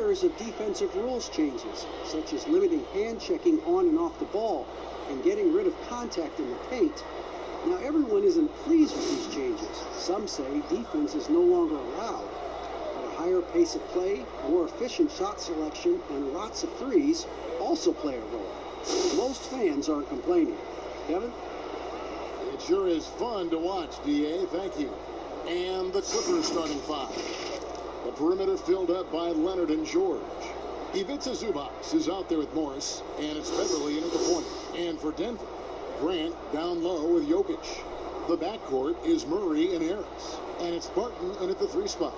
series of defensive rules changes, such as limiting hand checking on and off the ball and getting rid of contact in the paint. Now, everyone isn't pleased with these changes. Some say defense is no longer allowed. But a higher pace of play, more efficient shot selection, and lots of threes also play a role. Most fans aren't complaining. Kevin? It sure is fun to watch, D.A. Thank you. And the Clippers starting five. The perimeter filled up by Leonard and George. Ivica Zubac is out there with Morris, and it's Beverly in at the point. And for Denver, Grant down low with Jokic. The backcourt is Murray and Harris, and it's Barton in at the 3 spot.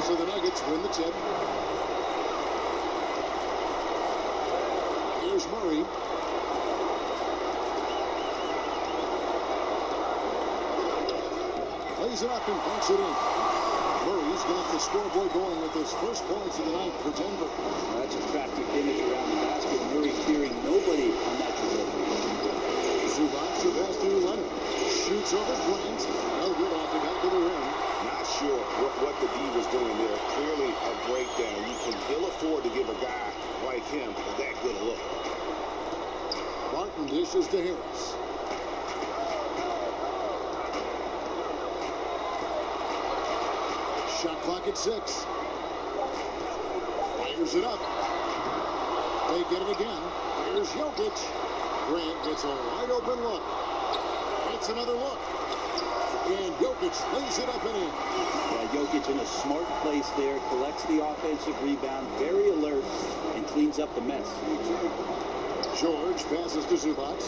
So the Nuggets win the tip. Here's Murray. Lays it up and bunks it in. Murray's got the scoreboard going with his first points of the night for Denver. That's a traffic finish around the basket. Murray fearing nobody on that trajectory. Zubac to pass to Leonard. Shoots over Grant. No good off the back of the rim. Not sure what the D was doing there. Clearly a breakdown. You can ill afford to give a guy like him that good a look. Barton dishes to Harris. Shot clock at 6. Fires it up. They get it again. Here's Jokic. Grant gets a wide open look. It's another look. And Jokic lays it up and in. Yeah, Jokic in a smart place there, collects the offensive rebound, very alert, and cleans up the mess. George passes to Zubac.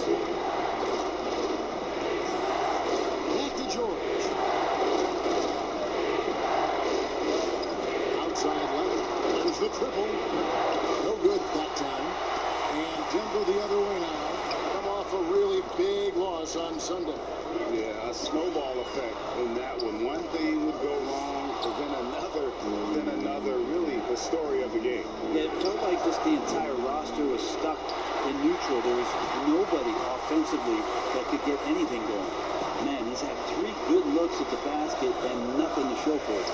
Back to George. Outside left. There's the triple. No good that time. And Denver the other way now. Come off a really big loss on Sunday. Yeah, a snowball effect in that one. One thing would go wrong, then another. Really the story of the game. Yeah, it felt like just the entire roster was stuck in neutral. There was nobody offensively that could get anything going. Man, he's had 3 good looks at the basket and nothing to show for it.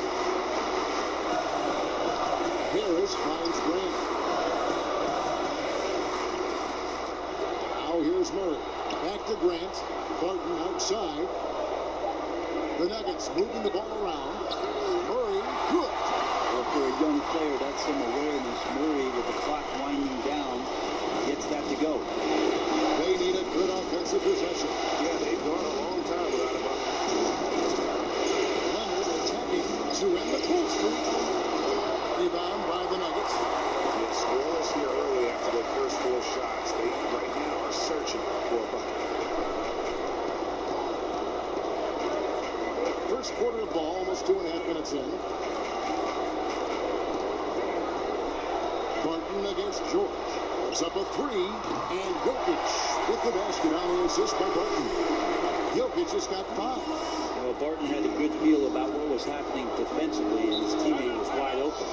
Harris finds Grant. Now here's Murray. Back to Grant. Barton outside. The Nuggets moving the ball around. Murray, good. Well, for a young player, that's some awareness. Murray, with the clock winding down, gets that to go. They need a good offensive possession. Yeah, they've gone a long time without a bucket. Leonard attacking to end the full streak. Rebound by the Nuggets. Yeah, scoreless here early after their first 4 shots. They right now are searching for a bucket. First quarter of ball, almost 2.5 minutes in. Barton against George. It's up a 3, and Jokic with the basket on the assist by Barton. Jokic has got 5. Well, Barton had a good feel about what was happening defensively, and his teammate was wide open.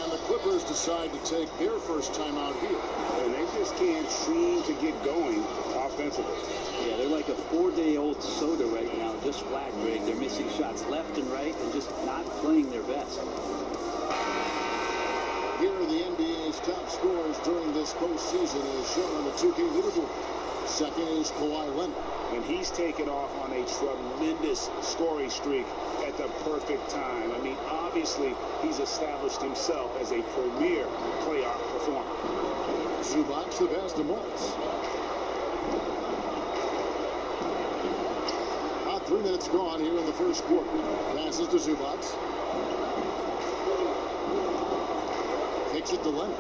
And the Clippers decide to take their first time out here. And they just can't seem to get going offensively. Yeah, they're like a 4-day-old soda right now, just flat, Greg. They're missing shots left and right and just not playing their best. Here are the NBA's top scorers during this postseason as shown on the 2K leaderboard. Second is Kawhi Leonard. And he's taken off on a tremendous scoring streak at the perfect time. I mean, obviously, he's established himself as a premier playoff performer. Zubac the pass to Morris. About 3 minutes gone here in the first quarter. Passes to Zubac. Takes it to Leonard.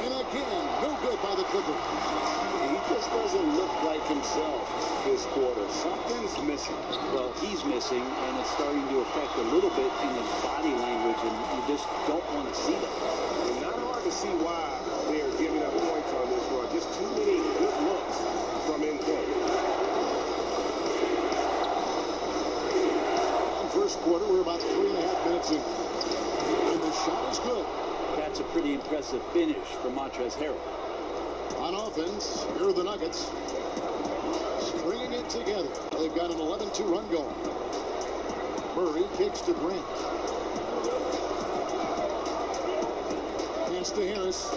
And again, no good by the Clippers. He just doesn't look like himself this quarter. Something's missing. Well, he's missing, and it's starting to affect a little bit in his body language, and you just don't want to see that. And not hard to see why they're giving up points on this one. Just too many good looks from in court. first quarter. We're about 3.5 minutes in. And the shot is good. That's a pretty impressive finish for Montrezl Harrell. On offense, here are the Nuggets. Stringing it together. They've got an 11-2 run going. Murray kicks to Grant. Pass to Harris.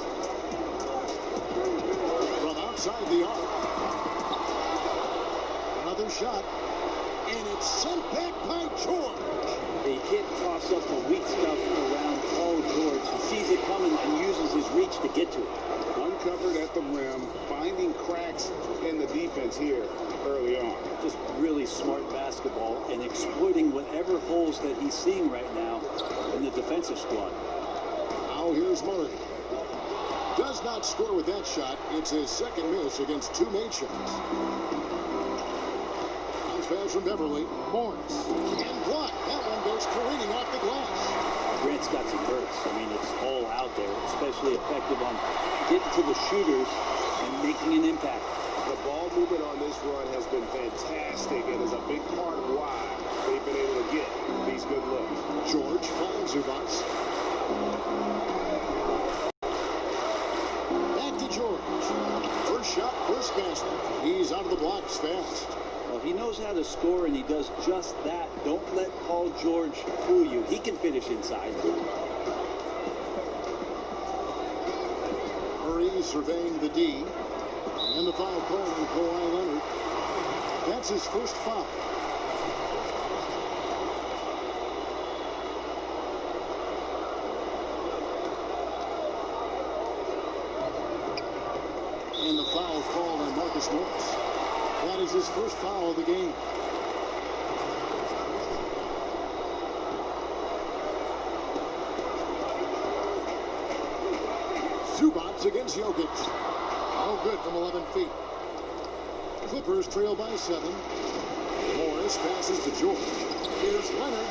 From outside the arc. Another shot. And it's sent back by George. They hit toss up the weak stuff around Paul George, who sees it coming and uses his reach to get to it. Uncovered at the rim, finding cracks in the defense here early on. Just really smart basketball and exploiting whatever holes that he's seeing right now in the defensive squad. Now here's Murray. Does not score with that shot. It's his second miss against two made shots. Pass from Beverly. Morris. And blocked. That one goes careening off the glass. Grant's got some bursts. I mean, it's all out there, especially effective on getting to the shooters and making an impact. The ball movement on this run has been fantastic and is a big part of why they've been able to get these good looks. George finds Zubac. Back to George. First shot, first basket. He's out of the blocks fast. Well, he knows how to score, and he does just that. Don't let Paul George fool you. He can finish inside. Murray surveying the D. And the foul call on Kawhi Leonard. That's his first foul. And the foul called on Marcus Morris. That is his first foul of the game. Zubac against Jokic. No good from 11 feet. Clippers trail by 7. Morris passes to George. Here's Leonard.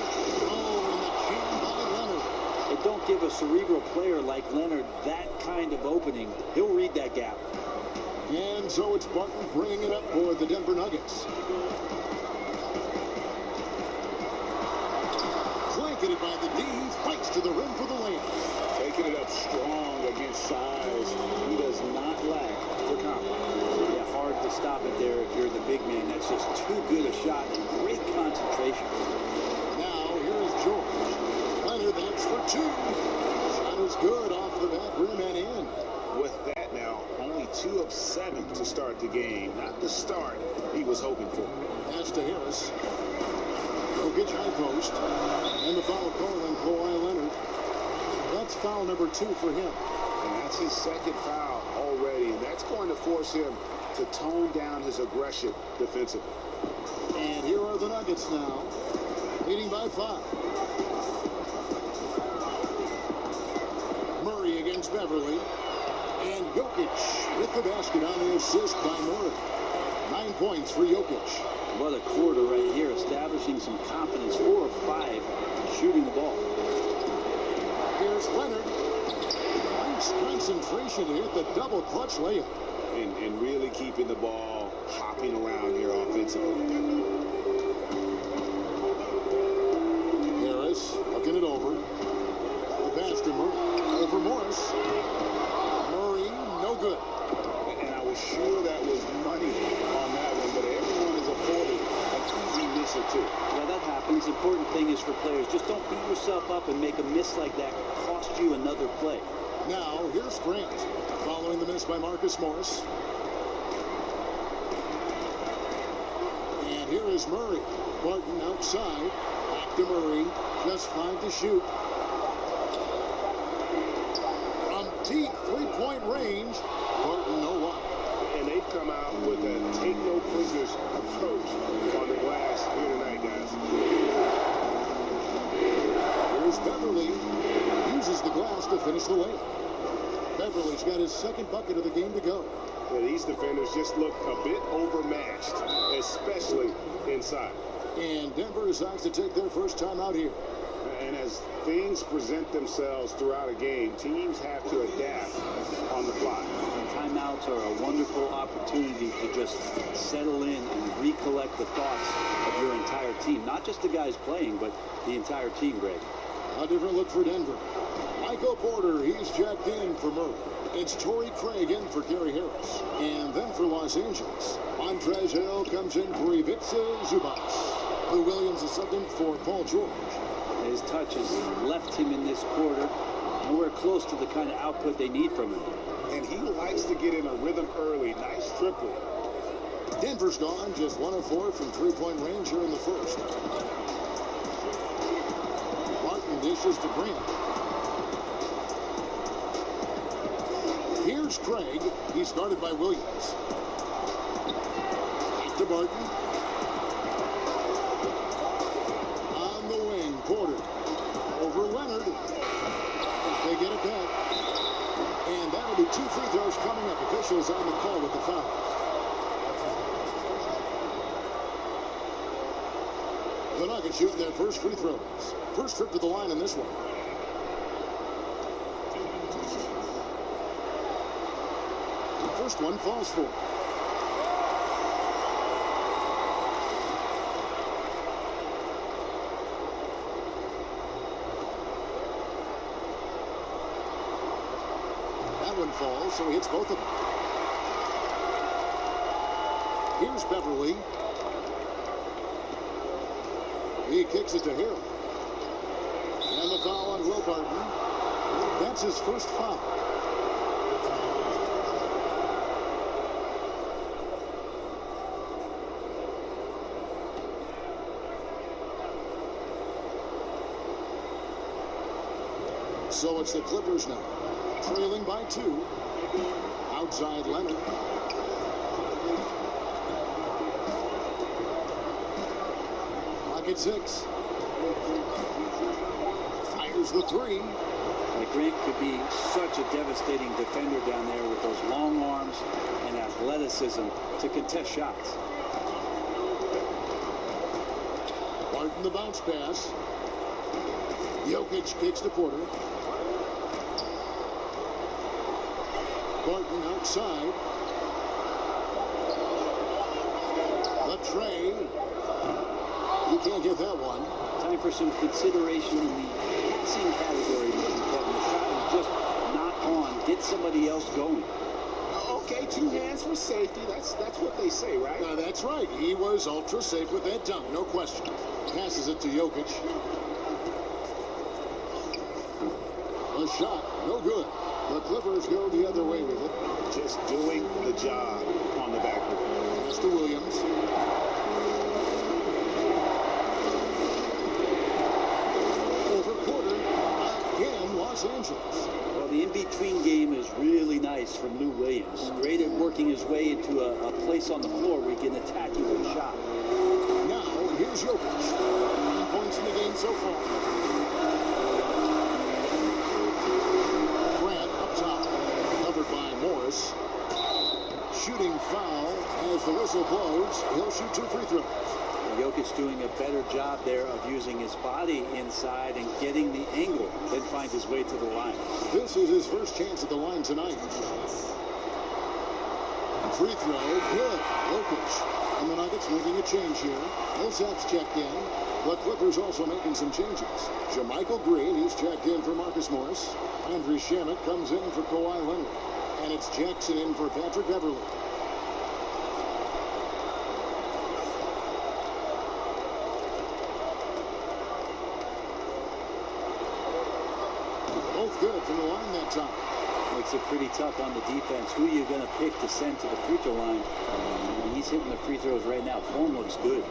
Oh, and the can by Leonard. But don't give a cerebral player like Leonard that kind of opening. He'll read that gap. And so it's Barton bringing it up for the Denver Nuggets. Blanketed by the D, fights to the rim for the layup. Taking it up strong against size. He does not lack for confidence. Yeah, hard to stop it there if you're the big man. That's just too good a shot and great concentration. Now here is George. Leonard, that's for 2. Shot is good off the back rim and in. With that now, only 2 of 7 to start the game. Not the start he was hoping for. Pass to Harris. Jokic high post. And the foul call on Kawhi Leonard. That's foul number 2 for him. And that's his second foul already. And that's going to force him to tone down his aggression defensively. And here are the Nuggets now. Leading by 5. Murray against Beverly. And Jokic with the basket on the assist by Murray. 9 points for Jokic. What a quarter right here, establishing some confidence. 4 of 5 shooting the ball. Here's Leonard. Nice concentration to hit the double clutch layup. And really keeping the ball hopping around here offensively. Harris looking it over. The pass to Murray. Over Morris. Murray, no good. And I was sure that was money on that one, but everyone is afforded an easy miss or 2. Yeah, that happens. Important thing is for players, just don't beat yourself up and make a miss like that cost you another play. Now, here's Grant, following the miss by Marcus Morris. And here is Murray. Barton outside. Back to Murray. Just 5 to shoot. From deep three-point range. Barton, no luck. And they've come out with a take-no-prisoners approach on the glass here tonight, guys. Here's Beverly. Uses the glass to finish the layup. Beverly's got his second bucket of the game to go. Yeah, these defenders just look a bit overmatched, especially inside. And Denver decides to take their first time out here. And as things present themselves throughout a game, teams have to adapt on the fly. And timeouts are a wonderful opportunity to just settle in and recollect the thoughts of your entire team. Not just the guys playing, but the entire team, Greg. A different look for Denver. Michael Porter, he's checked in for Murray. It's Torrey Craig in for Gary Harris. And then for Los Angeles, Montrezl Harrell comes in for Ivica Zubac. Lou Williams is subbed in for Paul George. His touch has left him in this quarter nowhere close to the kind of output they need from him. And he likes to get in a rhythm early. Nice triple. Denver's gone just 1 of 4 from three-point range here in the first. Martin dishes to Grant. Here's Craig. He's guarded by Williams. Back to Barton. On the wing, Porter. Over Leonard. They get it back. And that'll be 2 free throws coming up. Officials on the call with the foul. The Nuggets shooting their first free throws. First trip to the line in this one. First one falls for. That one falls, so he hits both of them. Here's Beverly. He kicks it to Harrell. And the foul on Will Barton. That's his first foul. So it's the Clippers now, trailing by 2. Outside Leonard. Clock at 6. Fires the 3. Grant could be such a devastating defender down there with those long arms and athleticism to contest shots. Barton the bounce pass. Jokic kicks to Porter. Barton outside. The tray. You can't get that one. Time for some consideration in the passing category, Mr. Kevin. The shot is just not on. Get somebody else going. Okay, 2 hands for safety. That's what they say, right? That's right. He was ultra safe with that dunk, no question. Passes it to Jokic. A shot, no good. The Clippers go the other way with it. Just doing the job on the backboard. Pass to Williams. Over Porter. Again, Los Angeles. Well, the in-between game is really nice from Lou Williams. Great at working his way into a place on the floor where he can attack you with a shot. Now, here's Jokic. 9 points in the game so far. By Morris. Shooting foul as the whistle blows. He'll shoot 2 free throws. Jokic doing a better job there of using his body inside and getting the angle, then finds his way to the line. This is his first chance at the line tonight. Free throw, good. Jokic. And the Nuggets making a change here. Millsap's checked in. The Clippers also making some changes. Jermichael Green, he's checked in for Marcus Morris. Andrew Shamet comes in for Kawhi Leonard. And it's Jackson in for Patrick Beverly. Both good from the line that time. Makes it pretty tough on the defense. Who are you going to pick to send to the free throw line? And he's hitting the free throws right now. Form looks good.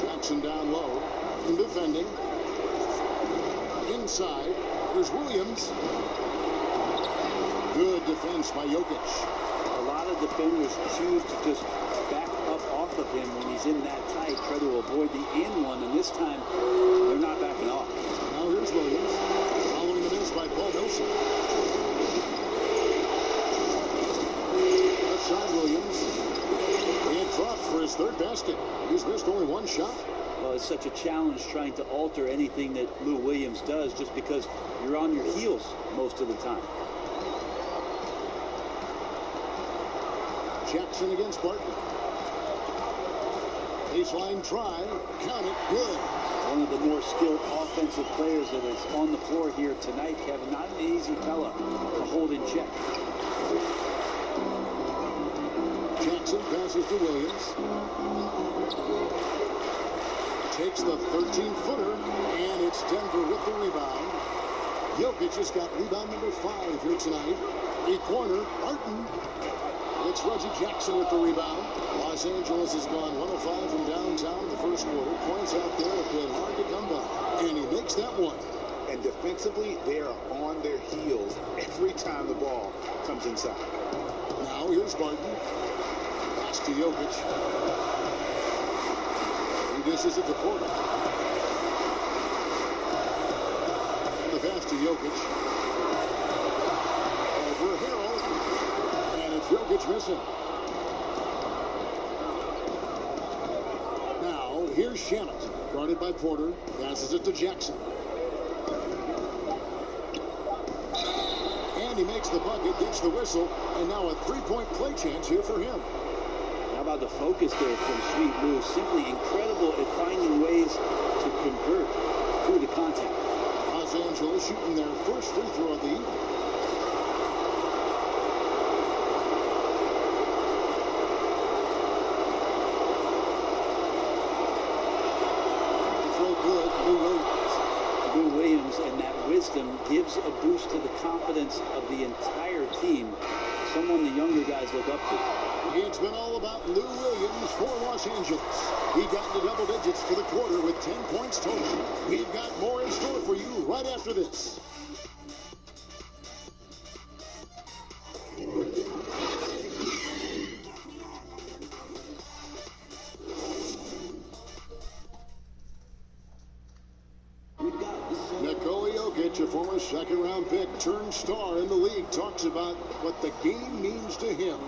Jackson down low. And defending. Inside. There's Williams. Good defense by Jokic. A lot of defenders choose to just back up off of him when he's in that tight, try to avoid the and-one, and this time they're not backing off. Now here's Williams. Following the miss by Paul Millsap. The outside Williams. And dropped for his third basket. He's missed only one shot. Well, it's such a challenge trying to alter anything that Lou Williams does just because you're on your heels most of the time. Jackson against Barton. Baseline try. Count it. Good. One of the more skilled offensive players that is on the floor here tonight, Kevin. Not an easy fella to hold in check. Jackson passes to Williams. Takes the 13-footer, and it's Denver with the rebound. Jokic has got rebound number 5 here tonight. A corner, Barton. It's Reggie Jackson with the rebound. Los Angeles has gone 1 of 5 from downtown in the first quarter. Points out there have been hard to come by. And he makes that one. And defensively, they are on their heels every time the ball comes inside. Now here's Barton. Pass to Jokic. He dishes it to Porter. And the pass to Jokic. Over Harrell. And it's Jokic missing. Now here's Shannon. Guarded by Porter. Passes it to Jackson. And he makes the bucket, gets the whistle, and now a three-point play chance here for him. How about the focus there from Sweet Lou? Simply incredible at finding ways to convert through the contact. Los Angeles shooting their first free throw of the evening. Throw good, Lou Williams. Lou Williams and that wisdom gives a boost to the confidence of the entire team. Someone the younger guys look up to. It's been all about Lou Williams for Los Angeles. He got into double digits for the quarter with 10 points total. We've got more in store for you right after this. Nikola Jokic, a former second-round pick, turned star in the league, talks about what the game means to him.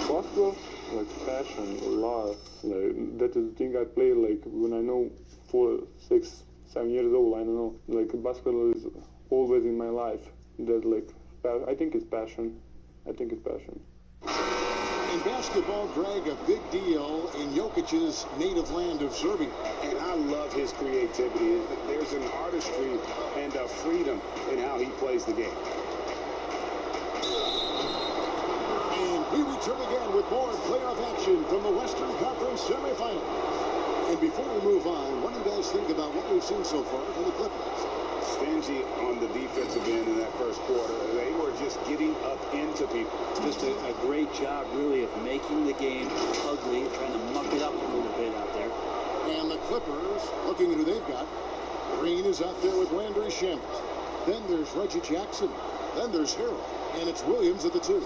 Basketball, like passion, love. Like, that is the thing I play like when I know 4, 6, 7 years old. I don't know. Like basketball is always in my life. That like I think it's passion. I think it's passion. In basketball, Greg, a big deal in Jokic's native land of Serbia. And I love his creativity. There's an artistry and a freedom in how he plays the game. And we return again with more playoff action from the Western Conference semifinal. And before we move on, what do you guys think about what we've seen so far from the Clippers? Stingy on the defensive end in that first quarter. They were just getting up into people. Just a great job, really, of making the game ugly, trying to muck it up a little bit out there. And the Clippers, looking at who they've got. Green is out there with Landry Shamet. Then there's Reggie Jackson. Then there's Harrell. And it's Williams at the 2.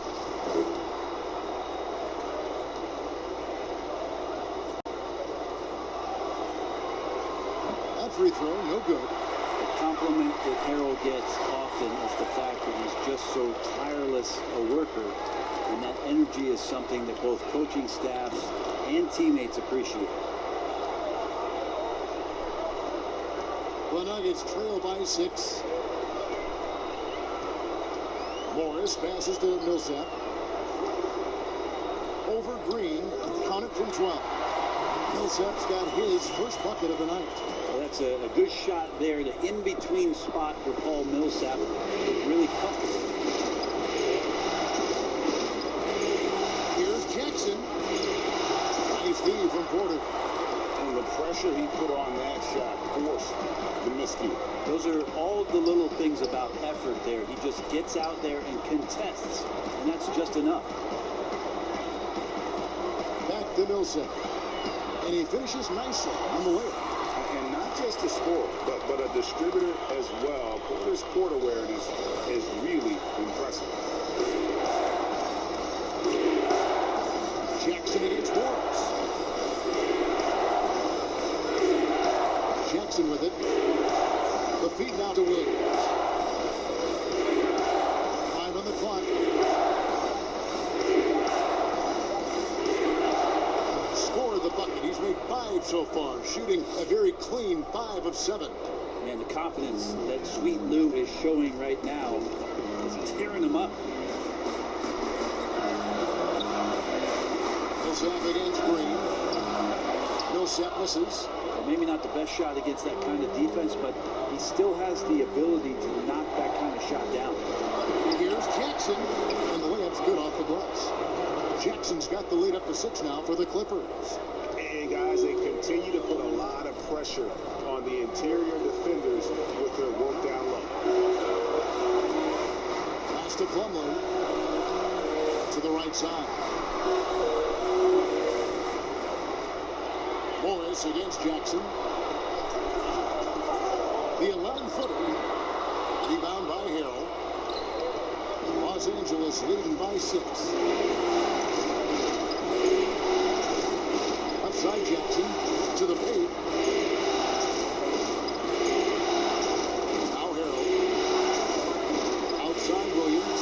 That free throw, no good. The compliment that Harrell gets often is the fact that he's just so tireless a worker, and that energy is something that both coaching staffs and teammates appreciate. The Nuggets trail by 6. Morris passes to Millsap. Over Green, counted from 12. Millsap's got his first bucket of the night. Well, that's a good shot there, the in-between spot for Paul Millsap. Really comfortable. Here's Jackson. Nice lead from Porter. And the pressure he put on that shot forced the miscue. Those are all the little things about effort there. He just gets out there and contests, and that's just enough. Back to Millsap. And he finishes nicely on the way. And not just a scorer, but a distributor as well. Porter's court awareness is really impressive. Jackson against Morris. Jackson with it. The feed now to Williams. 5 on the clock. night so far, shooting a very clean 5 of 7. And the confidence that Sweet Lou is showing right now is tearing him up. Millsap against Green. Millsap misses. Well, maybe not the best shot against that kind of defense, but he still has the ability to knock that kind of shot down. Here's Jackson, and the layup's good off the glass. Jackson's got the lead up to 6 now for the Clippers. And guys, they continue to put a lot of pressure on the interior defenders with their work down low. Pass to Plumlee to the right side. Morris against Jackson. The 11-footer. Rebound by Harrell. Los Angeles leading by 6. Outside Jackson to the paint. Now Harrell. Outside Williams.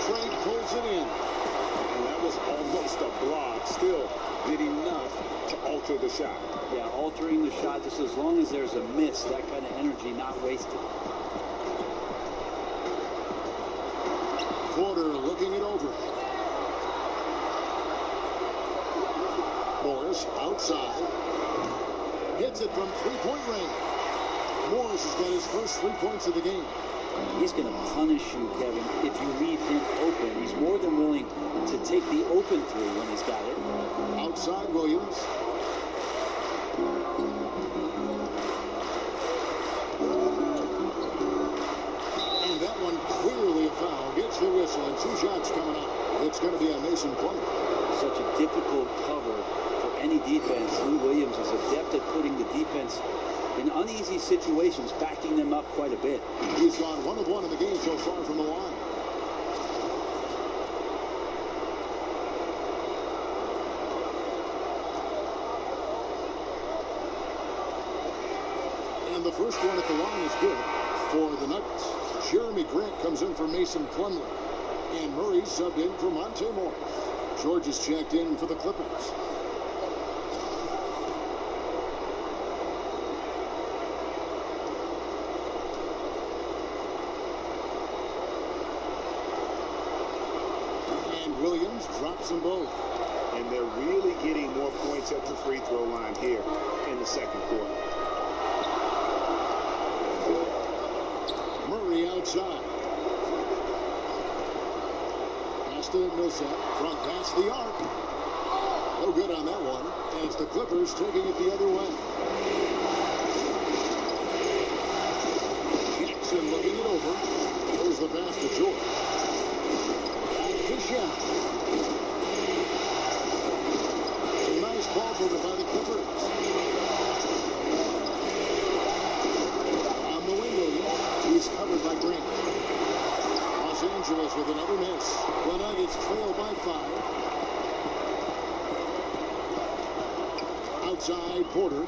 Craig pulls it in. And that was almost a block. Still did enough to alter the shot. Yeah, altering the shot just as long as there's a miss, that kind of energy not wasted. Porter looking it over. Morris outside. Hits it from three-point range. Morris has got his first 3 points of the game. He's going to punish you, Kevin, if you leave him open. He's more than willing to take the open three when he's got it. Outside Williams. And that one clearly a foul. Gets the whistle and 2 shots coming up. It's going to be a Mason Plumlee. Such a difficult cover for any defense. Lou Williams is adept at putting the defense in uneasy situations, backing them up quite a bit. He's gone 1 of 1 in the game so far from the line. And the first one at the line is good for the Nuggets. Jeremy Grant comes in for Mason Plumlee. And Murray subbed in for Monte Morris. George is checked in for the Clippers. And Williams drops them both. And they're really getting more points at the free throw line here in the second quarter. Murray outside. Pass to Millsap. Front pass the arc. No good on that one. And it's the Clippers taking it the other way. Jackson looking it over. There's the pass to George. Back to shot. Nice ball movement by the Clippers. On the wing, Williams. He's covered by Grant. Los Angeles with another miss. The Nuggets trail by 5. Outside Porter.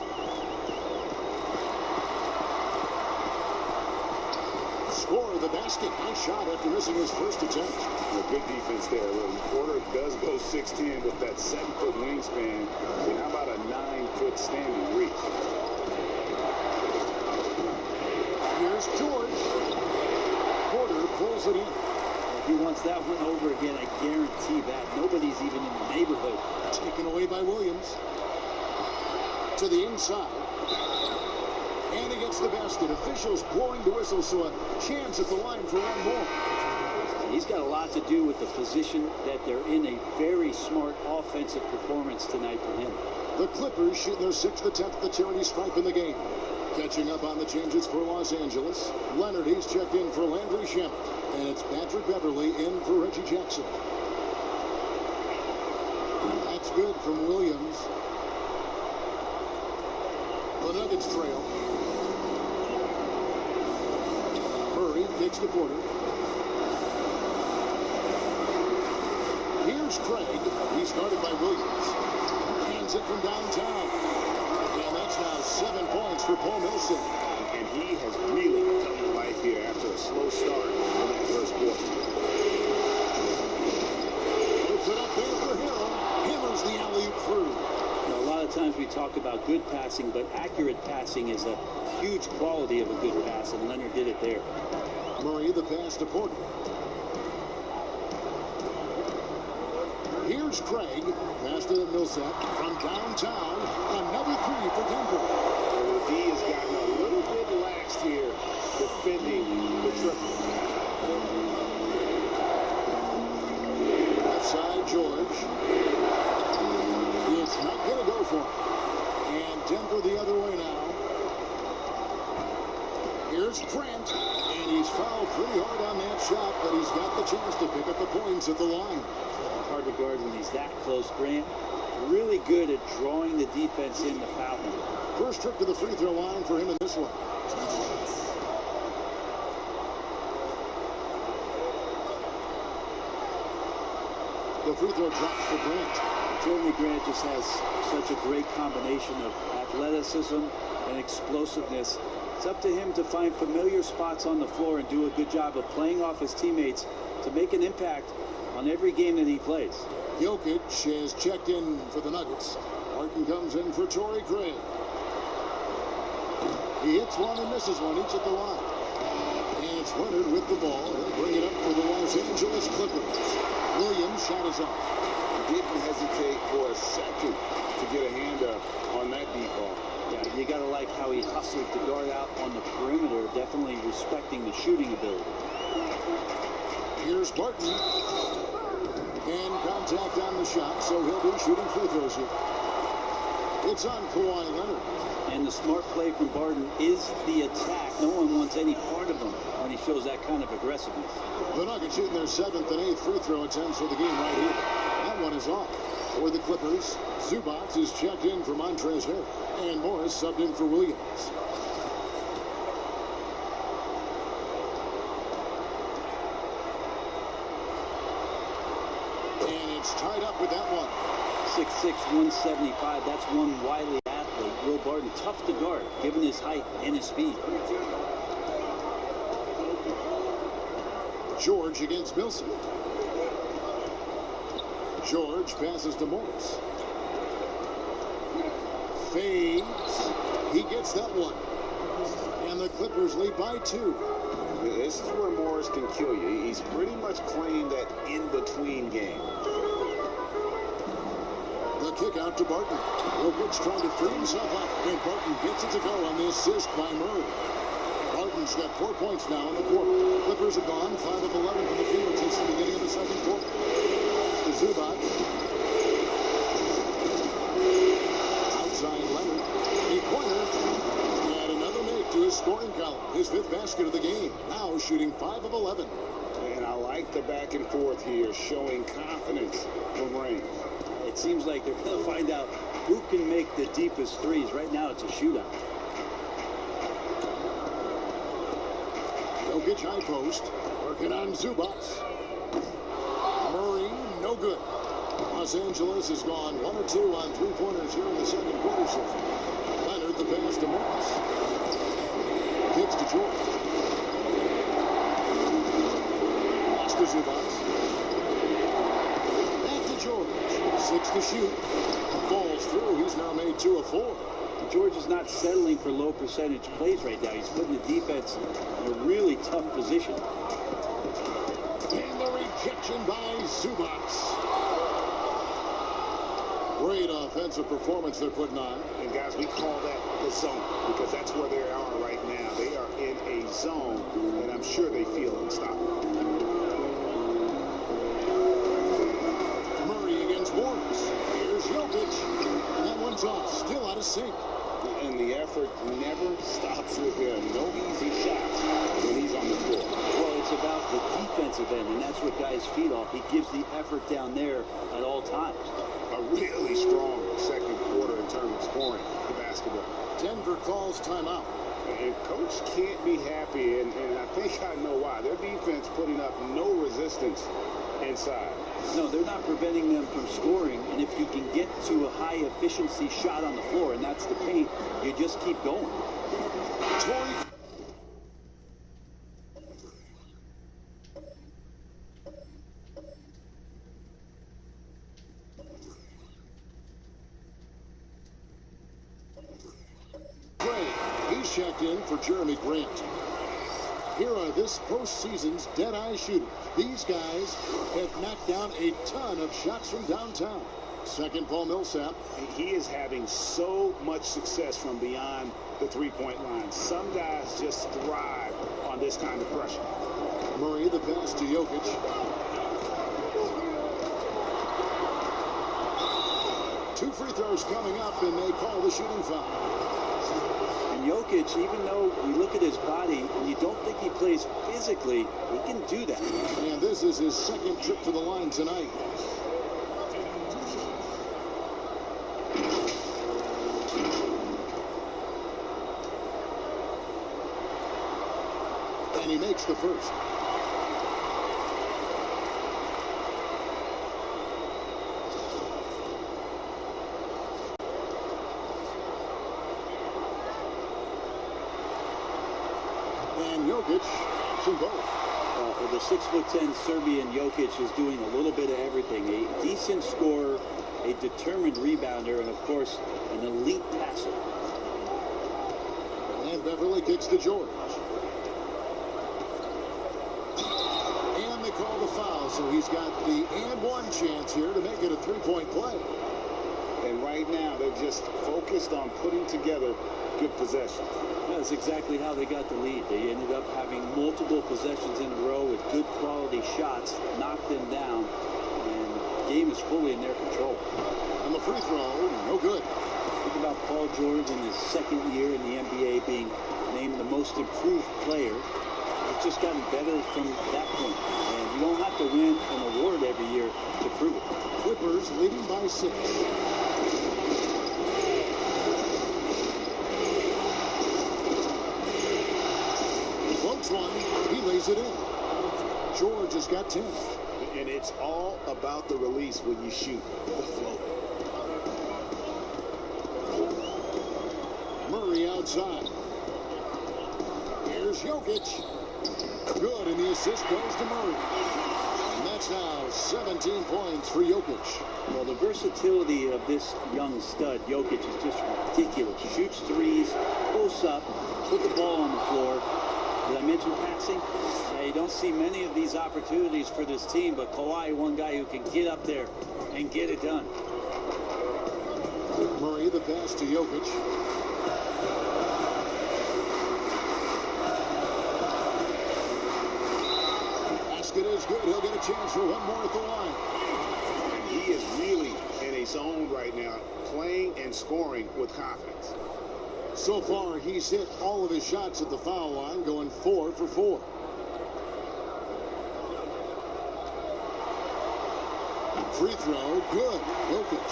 Score the basket. Nice shot after missing his first attempt. A good defense there. Porter does go 6'10" with that 7-foot wingspan. And how about a 9-foot standing reach? Here's George. Porter pulls it in. If he wants that one over again, I guarantee that. Nobody's even in the neighborhood. Taken away by Williams. To the inside. And he gets the basket. Officials blowing the whistle, so a chance at the line for one more. He's got a lot to do with the position that they're in. A very smart offensive performance tonight from him. The Clippers shooting their 6th attempt at the charity stripe in the game. Catching up on the changes for Los Angeles. Leonard, he's checked in for Landry Shamet. And it's Patrick Beverly in for Reggie Jackson. That's good from Williams. The Nuggets trail. Murray takes the Porter. Here's Craig. He's guarded by Williams. Hands it from downtown. And that's now 7 points for Paul Millsap. And he has really come to life here after a slow start in that first quarter. talk about good passing, but accurate passing is a huge quality of a good pass, and Leonard did it there. Murray, the pass to Porter. Here's Craig. Pass to Millsap from downtown. Another three for Denver. The D has gotten a little bit laxed here defending the triple. Left side, George. It's not going to go for him. And Denver the other way now. Here's Grant. And he's fouled pretty hard on that shot, but he's got the chance to pick up the points at the line. Hard to guard when he's that close. Grant really good at drawing the defense in the foul him. First trip to the free throw line for him in this one. The free throw drops for Grant. Jeremy Grant just has such a great combination of athleticism and explosiveness. It's up to him to find familiar spots on the floor and do a good job of playing off his teammates to make an impact on every game that he plays. Jokic has checked in for the Nuggets. Martin comes in for Torrey Craig. He hits one and misses one, each at the line. And it's Leonard with the ball. He'll bring it up for the Los Angeles Clippers. Williams' shot is off. Didn't hesitate for a second to get a hand up on that deep ball. Yeah, you got to like how he hustled to guard out on the perimeter, definitely respecting the shooting ability. Here's Barton. And contact on the shot, so he'll be shooting free throws here. It's on Kawhi Leonard. And the smart play from Barton is the attack. No one wants any part of him when he shows that kind of aggressiveness. The Nuggets shooting their 7th and 8th free throw attempts for the game right here. That one is off. For the Clippers, Zubac is checked in for Montrezl Harrell. And Morris subbed in for Williams. And it's tied up with that one. 6'6", 175. That's one wily athlete. Will Barton, tough to guard, given his height and his speed. George against Millsap. George passes to Morris. Fades. He gets that one. And the Clippers lead by 2. This is where Morris can kill you. He's pretty much claimed that in-between game. The kick out to Barton. Jokic trying to free himself up. And Barton gets it to go on the assist by Murray. Barton's got 4 points now in the quarter. Clippers are gone. 5 of 11 from the field since the beginning of the second quarter. To Zubac. Outside Leonard. A pointer. And another make to his scoring column. His 5th basket of the game. Now shooting 5 of 11. And I like the back and forth here, showing confidence from range. It seems like they're going to find out who can make the deepest threes. Right now, it's a shootout. Jokic high post. Working on Zubac. Murray, no good. Los Angeles has gone 1 or 2 on 3-pointers here in the second quarter so far. Leonard the pass to Morris. Kicks to George. Pass to Zubac. Back to George. 6 to shoot. Falls through. He's now made 2 of 4. George is not settling for low percentage plays right now. He's putting the defense in a really tough position. And the rejection by Zubac. Great offensive performance they're putting on. And guys, we call that the zone because that's where they are right now. They are in a zone, and I'm sure they feel unstoppable. Murray against Morris. Here's Jokic. And that one's off. Still out of sync. And the effort never stops with him. No easy shots when he's on the floor. Well, it's about the defensive end, and that's what guys feed off. He gives the effort down there at all times. A really strong second quarter in terms of scoring the basketball. Denver calls timeout. And coach can't be happy, and I think I know why. Their defense putting up no resistance inside. No, they're not preventing them from scoring, and if you can get to a high efficiency shot on the floor, and that's the paint, you just keep going. Torrey. He's checked in for Jeremy Grant. Here are this postseason's dead-eye shooters. These guys have knocked down a ton of shots from downtown. Second, Paul Millsap. He is having so much success from beyond the three-point line. Some guys just thrive on this kind of pressure. Murray, the pass to Jokic. Two free throws coming up, and they call the shooting foul. And Jokic, even though we look at his body and you don't think he plays physically, he can do that. And this is his second trip to the line tonight. And he makes the first. And Jokic, some both. The 6'10" Serbian Jokic is doing a little bit of everything. A decent scorer, a determined rebounder, and of course, an elite passer. And Beverly kicks to George. And they call the foul, so he's got the and one chance here to make it a three-point play. And right now, they're just focused on putting together good possessions. That's exactly how they got the lead. They ended up having multiple possessions in a row with good quality shots, knocked them down, and the game is fully in their control. And the free throw, no good. Think about Paul George in his second year in the NBA being named the most improved player. It's just gotten better from that point. And you don't have to win an award every year to prove it. Clippers leading by 6. Floats one. He lays it in. George has got 10. And it's all about the release when you shoot the float. Murray outside. Here's Jokic. Good, and the assist goes to Murray. And that's now 17 points for Jokic. Well, the versatility of this young stud, Jokic, is just ridiculous. Shoots threes, posts up, put the ball on the floor. Did I mention passing? You don't see many of these opportunities for this team, but Kawhi, one guy who can get up there and get it done. Murray, the pass to Jokic. Basket is good. He'll get a chance for one more at the line. And he is really in a zone right now, playing and scoring with confidence. So far, he's hit all of his shots at the foul line, going 4 for 4. Free throw, good. Jokic.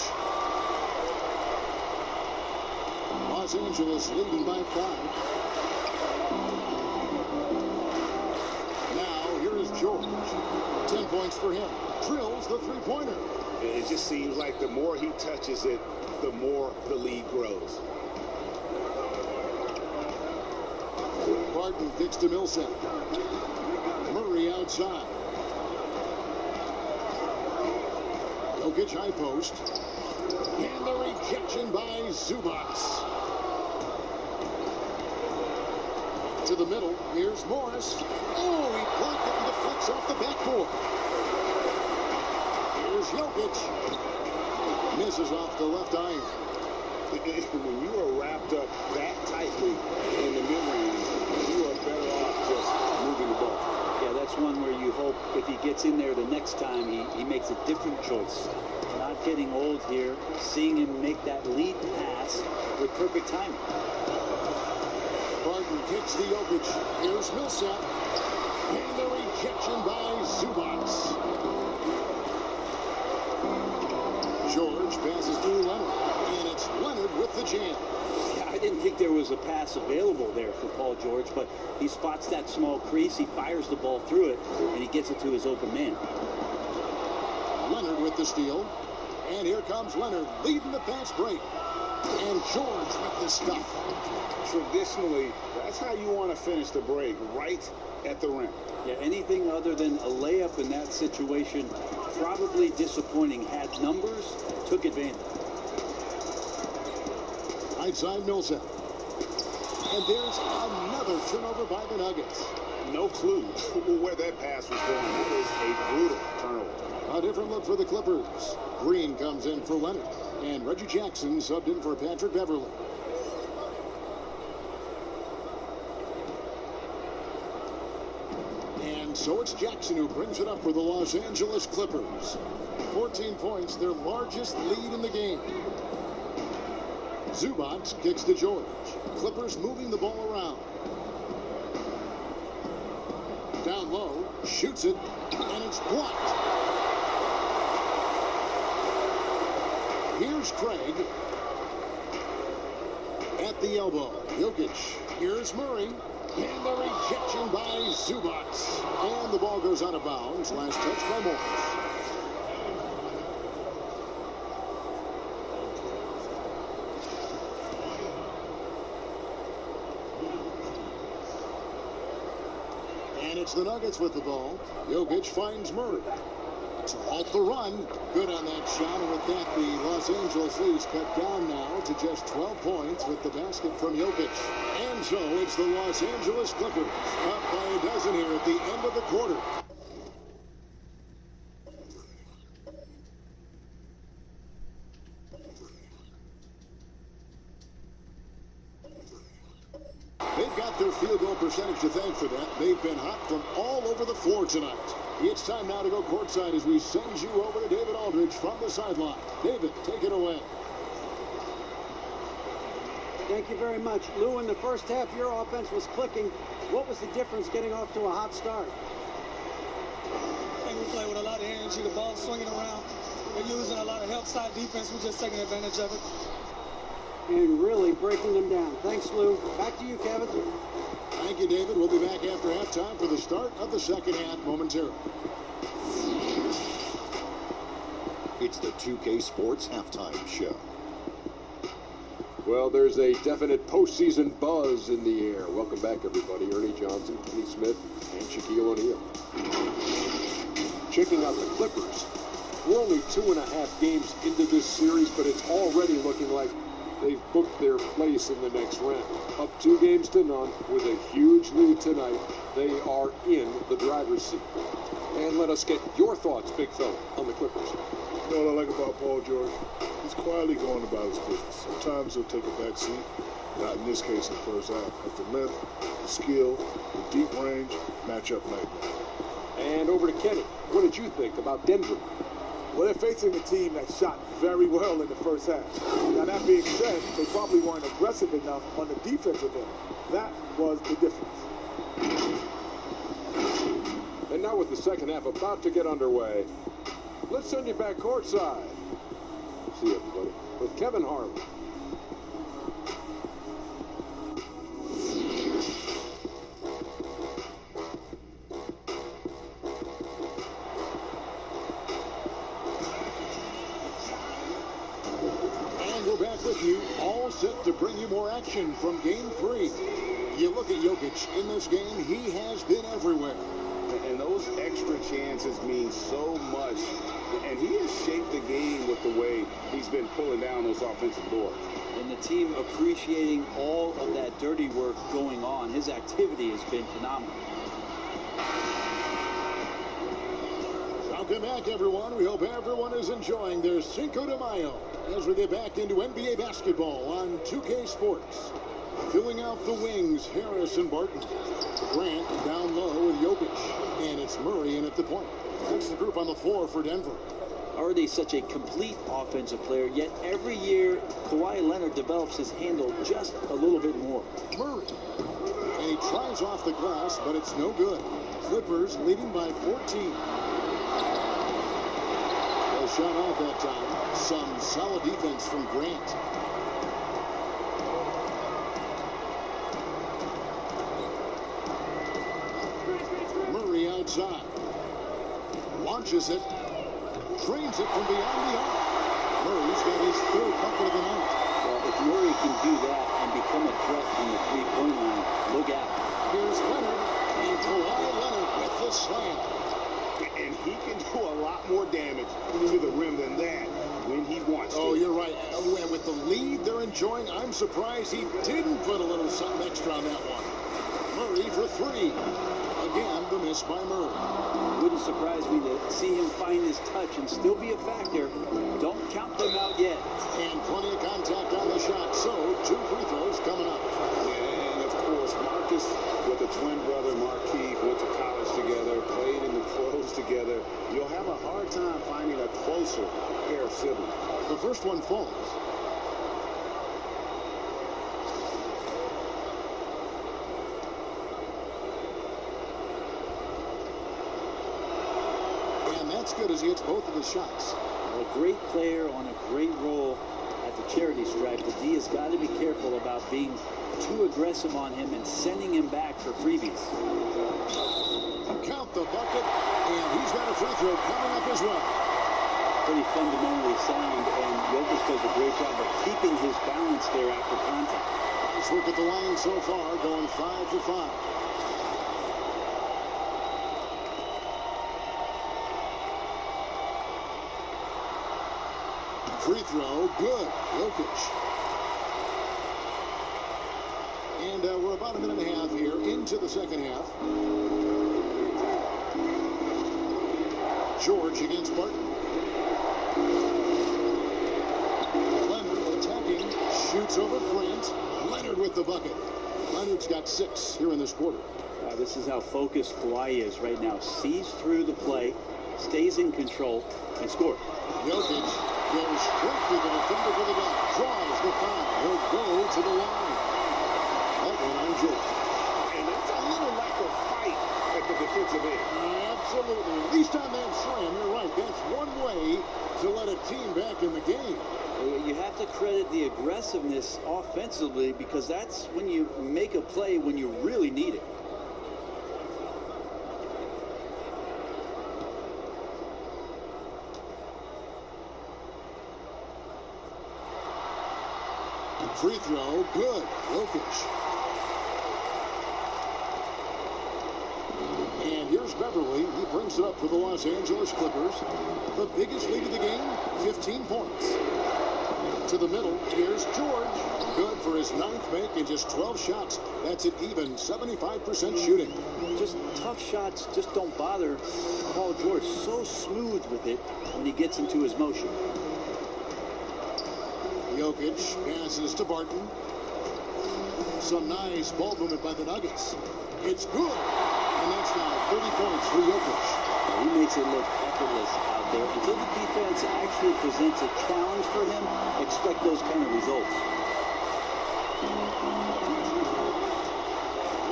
Los Angeles leading by 5. Now, here is George. 10 points for him. Drills the three-pointer. It just seems like the more he touches it, the more the lead grows. Barton kicks to Millsap. Murray outside. Jokic high post. And the rejection by Zubac. To the middle. Here's Morris. Oh, he blocked it and deflects off the backboard. Here's Jokic. Misses off the left iron. When you are wrapped up that tightly in the mid-range, you are better off just moving the ball. Yeah, that's one where you hope if he gets in there the next time, he makes a different choice. Not getting old here, seeing him make that lead pass with perfect timing. Barton kicks to Jokic. Here's Millsap. And the rejection by Zubac. George passes to Leonard. And it's Leonard with the jam. Yeah, I didn't think there was a pass available there for Paul George, but he spots that small crease, he fires the ball through it, and he gets it to his open man. Leonard with the steal. And here comes Leonard leading the fast break. And George with the stuff. Traditionally, that's how you want to finish the break, right at the rim. Yeah, anything other than a layup in that situation, probably disappointing. Had numbers, took advantage. Right side Millsap. And there's another turnover by the Nuggets. No clue where that pass was going. That is a brutal turnover. A different look for the Clippers. Green comes in for Leonard. And Reggie Jackson subbed in for Patrick Beverly. And so it's Jackson who brings it up for the Los Angeles Clippers. 14 points, their largest lead in the game. Zubac kicks to George. Clippers moving the ball around. Down low, shoots it, and it's blocked. Here's Craig. At the elbow, Jokic. Here's Murray. And the rejection by Zubac. And the ball goes out of bounds. Last touch by Morris. And it's the Nuggets with the ball. Jokic finds Murray. To halt the run. Good on that shot. And with that, the Los Angeles lead's cut down now to just 12 points with the basket from Jokic. And so it's the Los Angeles Clippers up by a dozen here at the end of the quarter. They've got their field goal percentage to thank for that. They've been hot from all over the floor tonight. It's time now to go courtside as we send you over to David Aldridge from the sideline. David, take it away. Thank you very much. Lou, in the first half, your offense was clicking. What was the difference getting off to a hot start? I think we play with a lot of energy, the ball swinging around. We're using a lot of help side defense. We're just taking advantage of it. And really breaking them down. Thanks, Lou. Back to you, Kevin. Thank you, David. We'll be back after halftime for the start of the second half momentarily. It's the 2K Sports Halftime Show. Well, there's a definite postseason buzz in the air. Welcome back, everybody. Ernie Johnson, Kenny Smith, and Shaquille O'Neal. Checking out the Clippers. We're only 2.5 games into this series, but it's already looking like they've booked their place in the next round. Up 2 games to none with a huge lead tonight. They are in the driver's seat. And let us get your thoughts, big fella, on the Clippers. You know what I like about Paul George? He's quietly going about his business. Sometimes he'll take a back seat. Not in this case in the first half. But the length, the skill, the deep range, match up nightmare. And over to Kenny. What did you think about Denver? Well, they're facing a team that shot very well in the first half. Now, that being said, they probably weren't aggressive enough on the defensive end. That was the difference. And now with the second half about to get underway, let's send you back courtside. See you, everybody, with Kevin Harlan. We're back with you, all set to bring you more action from Game 3. You look at Jokic in this game, he has been everywhere. And those extra chances mean so much. And he has shaped the game with the way he's been pulling down those offensive boards. And the team appreciating all of that dirty work going on. His activity has been phenomenal. Welcome back, everyone. We hope everyone is enjoying their Cinco de Mayo as we get back into NBA basketball on 2K Sports. Filling out the wings, Harris and Barton. Grant down low with Jokic. And it's Murray in at the point. That's the group on the floor for Denver. Already such a complete offensive player, yet every year Kawhi Leonard develops his handle just a little bit more. Murray. And he tries off the glass, but it's no good. Clippers leading by 14. No shot off that time. Some solid defense from Grant. Murray outside. Launches it. Trains it from beyond the arc. Murray's got his third bucket of the night. Well, if Murray can do that and become a threat from the three-point line, look out. Here's Leonard. And Kawhi Leonard with the slam. And he can do a lot more damage to the rim than that. when he wants to. Oh, you're right. And with the lead they're enjoying, I'm surprised he didn't put a little something extra on that one. Murray for three. Again, the miss by Murray. Wouldn't surprise me to see him find his touch and still be a factor. Don't count them out yet. And plenty of contact on the shot. So, 2 free throws coming up. Yeah, and of course, Marcus with a twin brother, Marquise, went to college together, played in the pros together. You'll have a hard time finding a closer pair of siblings. The first one falls. And that's good as he hits both of his shots. A great player on a great role at the charity stripe. The D has got to be careful about being too aggressive on him and sending him back for freebies. Count the bucket, and he's got a free throw coming up as well. Pretty fundamentally sound, and Jokic does a great job of keeping his balance there after contact. Nice work at the line so far, going 5 for 5. Free throw, good. Jokic. And we're about a minute and a half here into the second half. George against Barton. Leonard attacking, shoots over Grant. Leonard with the bucket. Leonard's got 6 here in this quarter. This is how focused Kawhi is right now. Sees through the play, stays in control, and scores. Jokic goes straight to the defender for the dunk. Draws the foul. He'll go to the line. That one on George. And that's a little lack of fight at the defensive end. Absolutely. At least on that slam, you're right. That's one way to let a team back in the game. You have to credit the aggressiveness offensively because that's when you make a play when you really need it. Free throw, good. Jokic. And here's Beverly. He brings it up for the Los Angeles Clippers. The biggest lead of the game, 15 points. To the middle, here's George. Good for his 9th make and just 12 shots. That's an even 75% shooting. Just tough shots just don't bother Paul George. So smooth with it when he gets into his motion. Jokic passes to Barton. Some nice ball movement by the Nuggets. It's good. And that's now 30 points for Jokic. He makes it look effortless out there. Until the defense actually presents a challenge for him, expect those kind of results.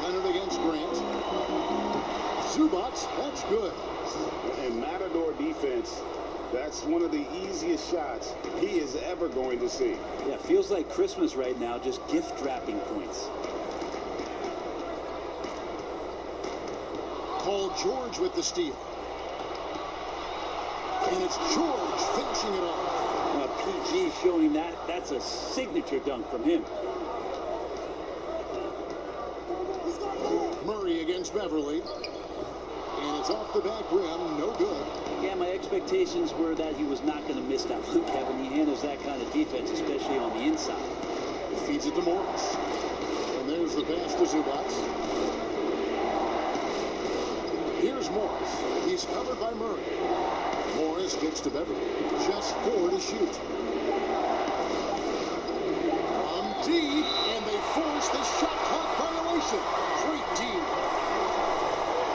Leonard against Grant. Zubac, that's good. And Matador defense, that's one of the easiest shots he is ever going to see. Yeah, feels like Christmas right now, just gift wrapping points. Paul George with the steal. And it's George finishing it off. PG showing that's a signature dunk from him. Murray against Beverly. And it's off the back rim, no good. Yeah, my expectations were that he was not going to miss that one, Kevin. He handles that kind of defense, especially on the inside. He feeds it to Morris. And there's the pass to Zubac. Here's Morris. He's covered by Murray. Morris gets to Beverly. Just 4 to shoot. From deep, and they force the shot clock violation. Great team.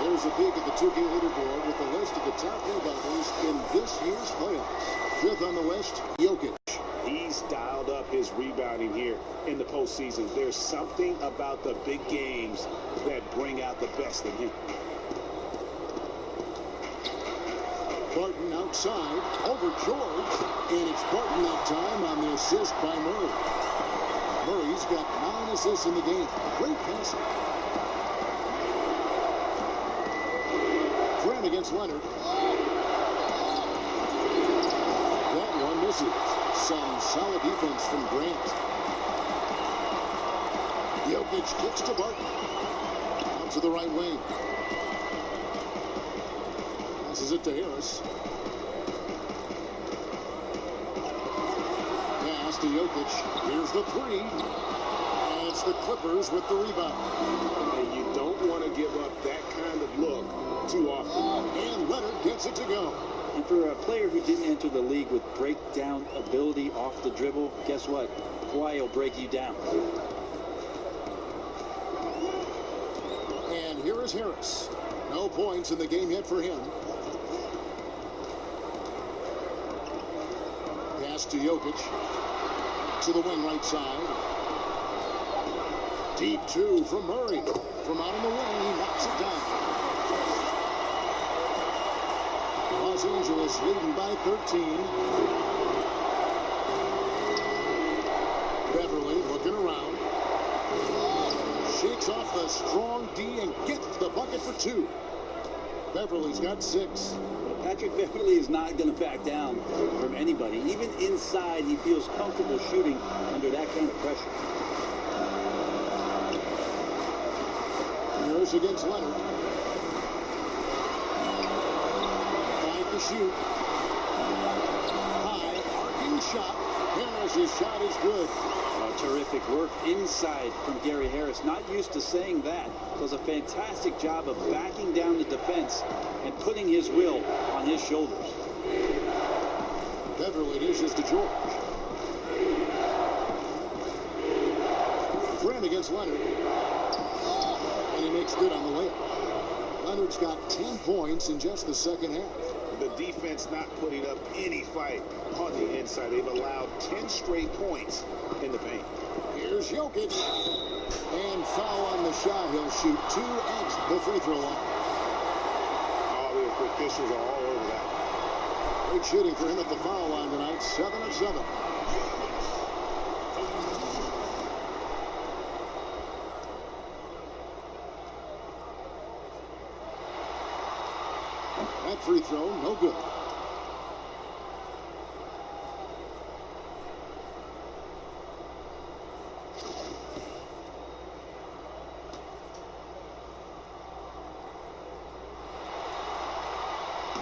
There's a peek at the 2K leaderboard with the list of the top rebounders in this year's playoffs. 5th on the list, Jokic. He's dialed up his rebounding here in the postseason. There's something about the big games that bring out the best in him. Barton outside, over George, and it's Barton that time on the assist by Murray. Murray's got 9 assists in the game. Great passing. Grant against Leonard. That one misses. Some solid defense from Grant. Jokic kicks to Barton. Out to the right wing. Passes it to Harris. Pass to Jokic. Here's the three. And it's the Clippers with the rebound. And you don't want to give up that kind of look too often. And Leonard gets it to go. And for a player who didn't enter the league with breakdown ability off the dribble, guess what? Kawhi will break you down. And here is Harris. No points in the game yet for him. Pass to Jokic. To the wing right side. Deep two from Murray. From out on the wing, he knocks it down. Los Angeles leading by 13. Beverly looking around. Shakes off the strong D and gets the bucket for two. Beverly's got 6. Patrick Beverly is not going to back down from anybody. Even inside, he feels comfortable shooting under that kind of pressure. Harris against Leonard. Shoot. High, arcing shot. Harris's shot is good. Terrific work inside from Gary Harris. Not used to saying that. Does a fantastic job of backing down the defense and putting his will on his shoulders. Beverly dishes to George. Friend against Leonard. And he makes good on the layup. Leonard's got 10 points in just the second half. The defense not putting up any fight on the inside. They've allowed 10 straight points in the paint. Here's Jokic. And foul on the shot. He'll shoot 2 at the free throw line. Oh, the officials are all over that. Great shooting for him at the foul line tonight. 7 of 7. That free throw, no good.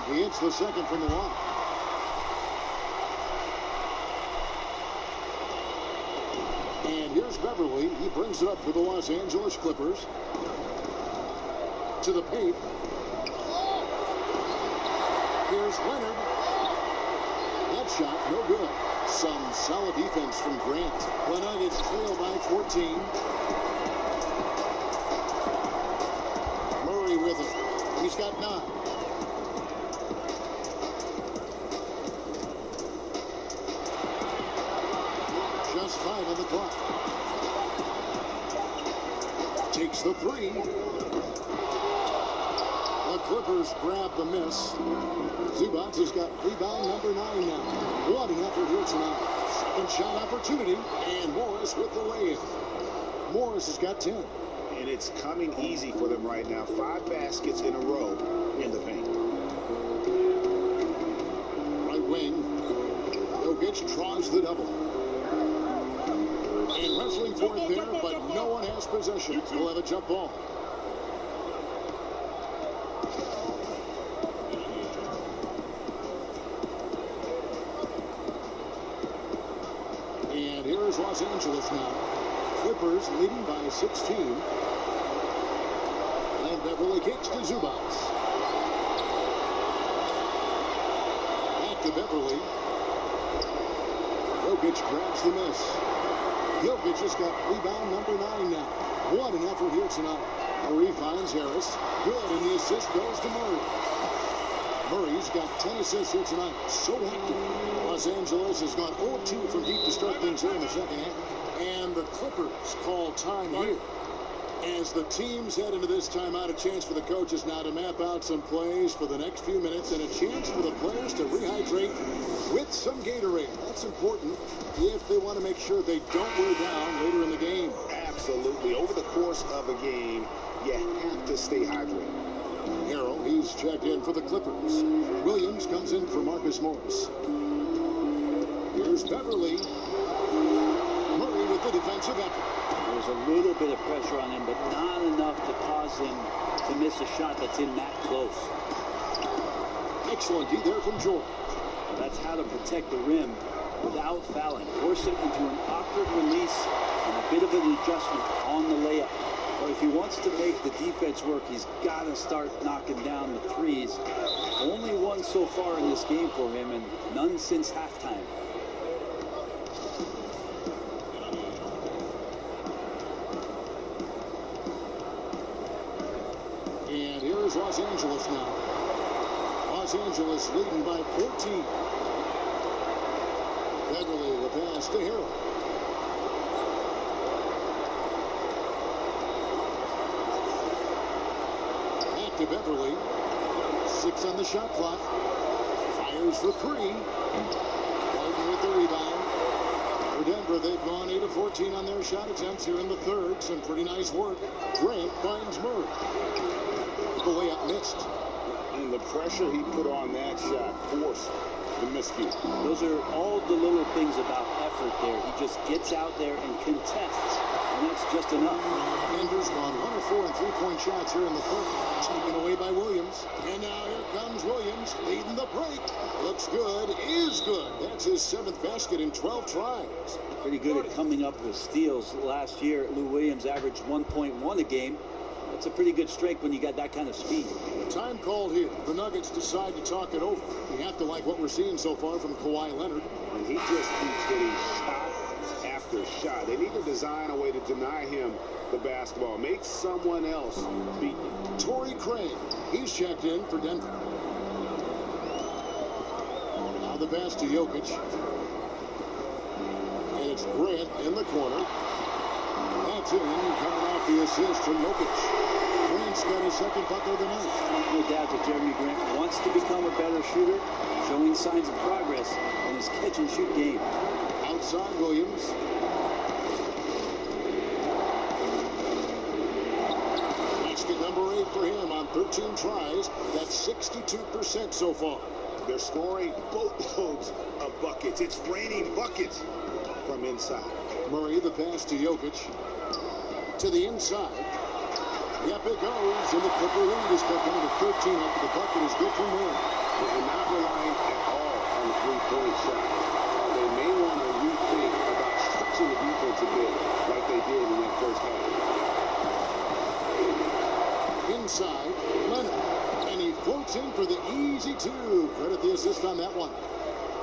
He hits the second from the line. And here's Beverly. He brings it up for the Los Angeles Clippers. To the paint. Here's Leonard. That shot, no good. Some solid defense from Grant. The Nuggets trail by 14. Murray with it. He's got 9. Just 5 on the clock. Takes the 3. The Clippers grab the miss. Zubac has got rebound number 9 now. What an effort here tonight. Second shot opportunity. And Morris with the lay-in. Morris has got 10. And it's coming easy for them right now. 5 baskets in a row in the paint. Right wing. Jokic tries the double. And wrestling for it there, but no one has possession. We'll have a jump ball. And here's Los Angeles now. Clippers leading by 16. And Beverly kicks to Zubac. Back to Beverly. Jokic grabs the miss. Jokic has got rebound number 9 now. What an effort here tonight. Murray finds Harris. Good, and the assist goes to Murray. Murray's got 10 assists here tonight. So active. Los Angeles has gone 0-2 from deep to start things here in the second half. And the Clippers call time here. As the teams head into this timeout, a chance for the coaches now to map out some plays for the next few minutes and a chance for the players to rehydrate with some Gatorade. That's important if they want to make sure they don't wear down later in the game. Absolutely. Over the course of a game, you have to stay hydrated. Harrell, he's checked in for the Clippers. Williams comes in for Marcus Morris. Here's Beverly. Murray with the defensive effort. There's a little bit of pressure on him, but not enough to cause him to miss a shot that's in that close. Excellent D there from George. That's how to protect the rim without fouling. Force it into an awkward release and a bit of an adjustment on the layup. But if he wants to make the defense work, he's got to start knocking down the threes. Only one so far in this game for him, and none since halftime. And here is Los Angeles now. Los Angeles leading by 14. Beverly the pass to Harrell. Back to Beverly. 6 on the shot clock. Fires for 3. Bolton with the rebound. For Denver, they've gone 8 of 14 on their shot attempts here in the third. Some pretty nice work. Grant finds Murray. The layup missed. And the pressure he put on that shot forced the miscue. Those are all the little things about effort there. He just gets out there and contests, and that's just enough. Denver's gone 1 of 4 on three-point shots here in the third. Taken away by Williams. And now here comes Williams, leading the break. Looks good, is good. That's his 7th basket in 12 tries. Pretty good at coming up with steals. Last year, Lou Williams averaged 1.1 a game. That's a pretty good strength when you got that kind of speed. Time called here. The Nuggets decide to talk it over. You have to like what we're seeing so far from Kawhi Leonard. And he just keeps hitting shot after shot. They need to design a way to deny him the basketball. Make someone else beat him. Torrey Craig. He's checked in for Denver. Now the pass to Jokic. And it's Grant in the corner. That's in, coming off the assist from Jokic. Grant's got his 2nd bucket of the night. No doubt that Jeremy Grant wants to become a better shooter, showing signs of progress in his catch-and-shoot game. Outside Williams. Basket number 8 for him on 13 tries. That's 62% so far. They're scoring boatloads of buckets. It's raining buckets from inside. Murray, the pass to Jokic. To the inside. Yep, it goes. And the Clipper lead is cut down to 13 after the bucket is good for Murray. They're not relying at all on the three-point shot. They may want to rethink about stretching the defense a bit like they did in that first half. Inside, Leonard. And he floats in for the easy 2. Credit the assist on that one.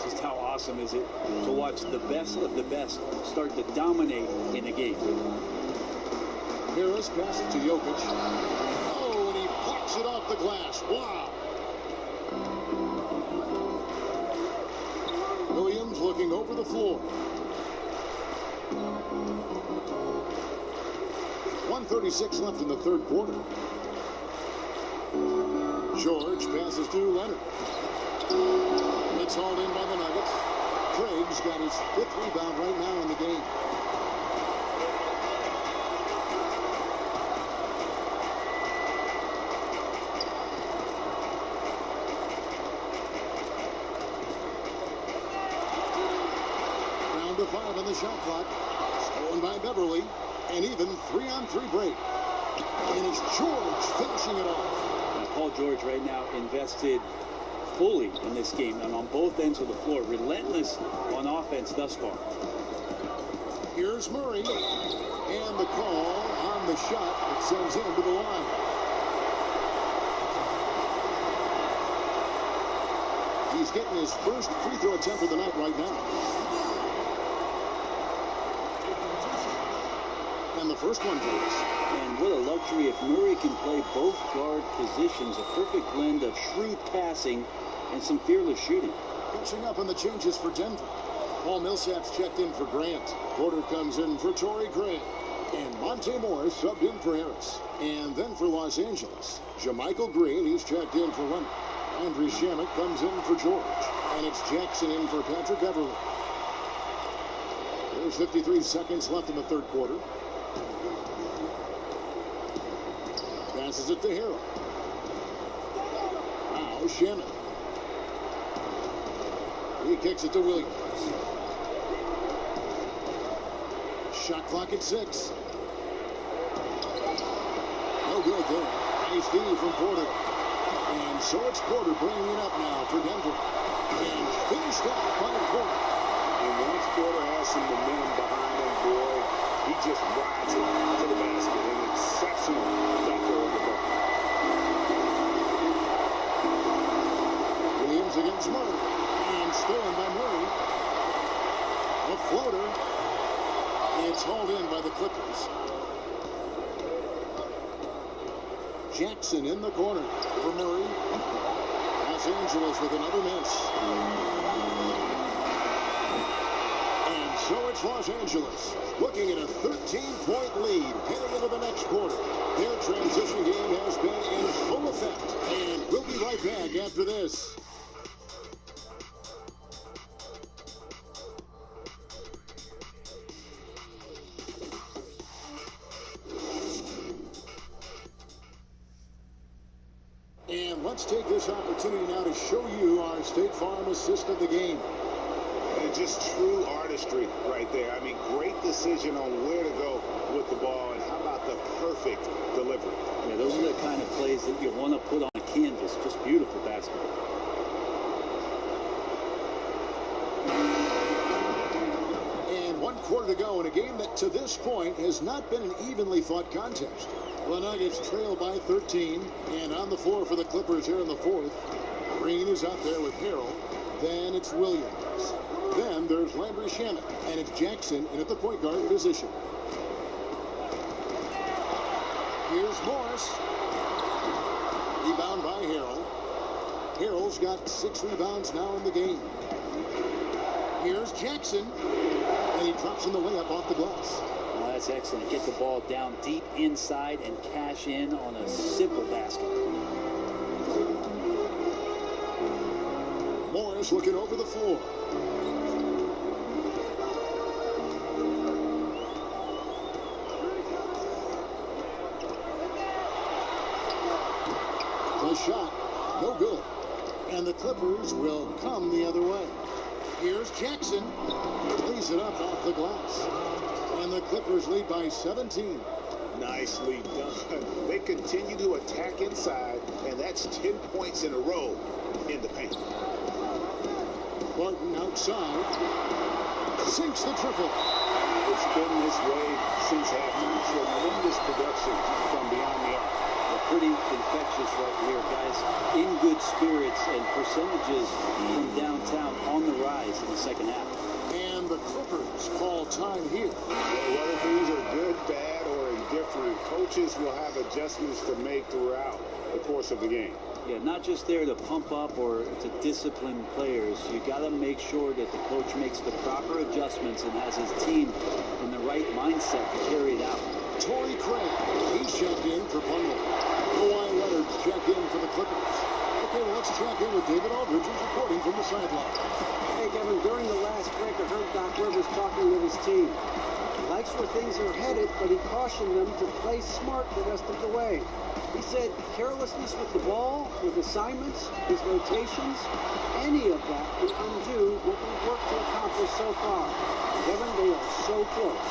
Just how awesome is it to watch the best of the best start to dominate in a game. Harris passes it to Jokic. Oh, and he pops it off the glass. Wow. Williams looking over the floor. 1:36 left in the third quarter. George passes to Leonard. It's hauled in by the Nuggets. Craig's got his 5th rebound right now in the game. Down to 5 on the shot clock. Stolen by Beverly. And even 3-on-3 break. And it's George finishing it off. Now, Paul George right now invested fully in this game and on both ends of the floor. Relentless on offense thus far. Here's Murray. And the call on the shot that sends him to the line. He's getting his first free throw attempt of the night right now. And the first one goes. And what a luxury if Murray can play both guard positions. A perfect blend of shrewd passing and some fearless shooting. Catching up on the changes for Denver. Paul Millsap's checked in for Grant. Porter comes in for Torrey Craig. And Monte Morris subbed in for Harris. And then for Los Angeles, JaMychal Green, he's checked in for Leonard. Andrew Shamet comes in for George. And it's Jackson in for Patrick Beverly. There's 53 seconds left in the third quarter. Passes it to Harrell. Now Shamet. He kicks it to Williams. Shot clock at 6. No good there. Nice D from Porter. And so it's Porter bringing it up now for Denver. And finished off by Porter. And stolen by Murray. A floater. It's hauled in by the Clippers. Jackson in the corner for Murray. Los Angeles with another miss. And so it's Los Angeles looking at a 13-point lead heading into the next quarter. Their transition game has been in full effect. And we'll be right back after this. And let's take this opportunity now to show you our State Farm assist of the game. And just true artistry right there. I mean, great decision on where to go with the ball, and how about the perfect delivery? Yeah, those are the kind of plays that you want to put on a canvas. Just beautiful basketball. And 1 quarter to go in a game that to this point has not been an evenly fought contest. The Nuggets trail by 13, and on the floor for the Clippers here in the fourth. Green is out there with Harrell. Then it's Williams. Then there's Landry Shamet, and it's Jackson in at the point guard position. Here's Morris. Rebound by Harrell. Harrell's got 6 rebounds now in the game. Here's Jackson, and he drops in the layup off the glass. Oh, that's excellent. Get the ball down deep inside and cash in on a simple basket. Morris looking over the floor. The shot, no good. And the Clippers will come the other way. Here's Jackson. Lays it up off the glass. And the Clippers lead by 17. Nicely done. They continue to attack inside, and that's 10 points in a row in the paint. Barton outside. Sinks the triple. It's been this way since halftime. Tremendous production from beyond the arc. Pretty infectious right here, guys. In good spirits, and percentages from downtown on the rise in the second half. And the Clippers call time here. Whether things are good, bad, or indifferent, coaches will have adjustments to make throughout the course of the game. Yeah, not just there to pump up or to discipline players. You got to make sure that the coach makes the proper adjustments and has his team in the right mindset to carry it out. Torrey Craig, he's checked in for Bundle. Kawhi Leonard checked in for the Clippers. Okay, well, let's check in with David Aldridge, who's reporting from the sideline. Hey, Kevin, during the last break, I heard Doc Rivers talking with his team. He likes where things are headed, but he cautioned them to play smart the rest of the way. He said carelessness with the ball, with assignments, his rotations, any of that can undo what we've worked to accomplish so far. Kevin, they are so close.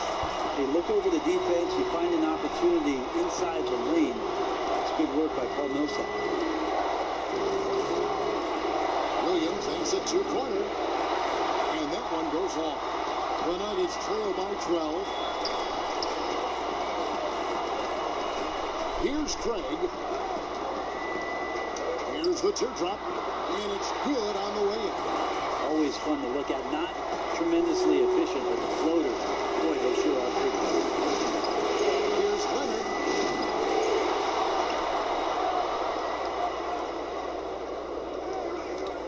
Hey, look over the defense. You find an opportunity inside the lane. It's good work by Paul Millsap. Williams exit two-pointer, and that one goes long. The Nuggets trail by 12. Here's Craig. Here's the teardrop, and it's good on the way in. Always fun to look at. Not tremendously efficient, but the floaters, boy, they sure are pretty. Here's Leonard.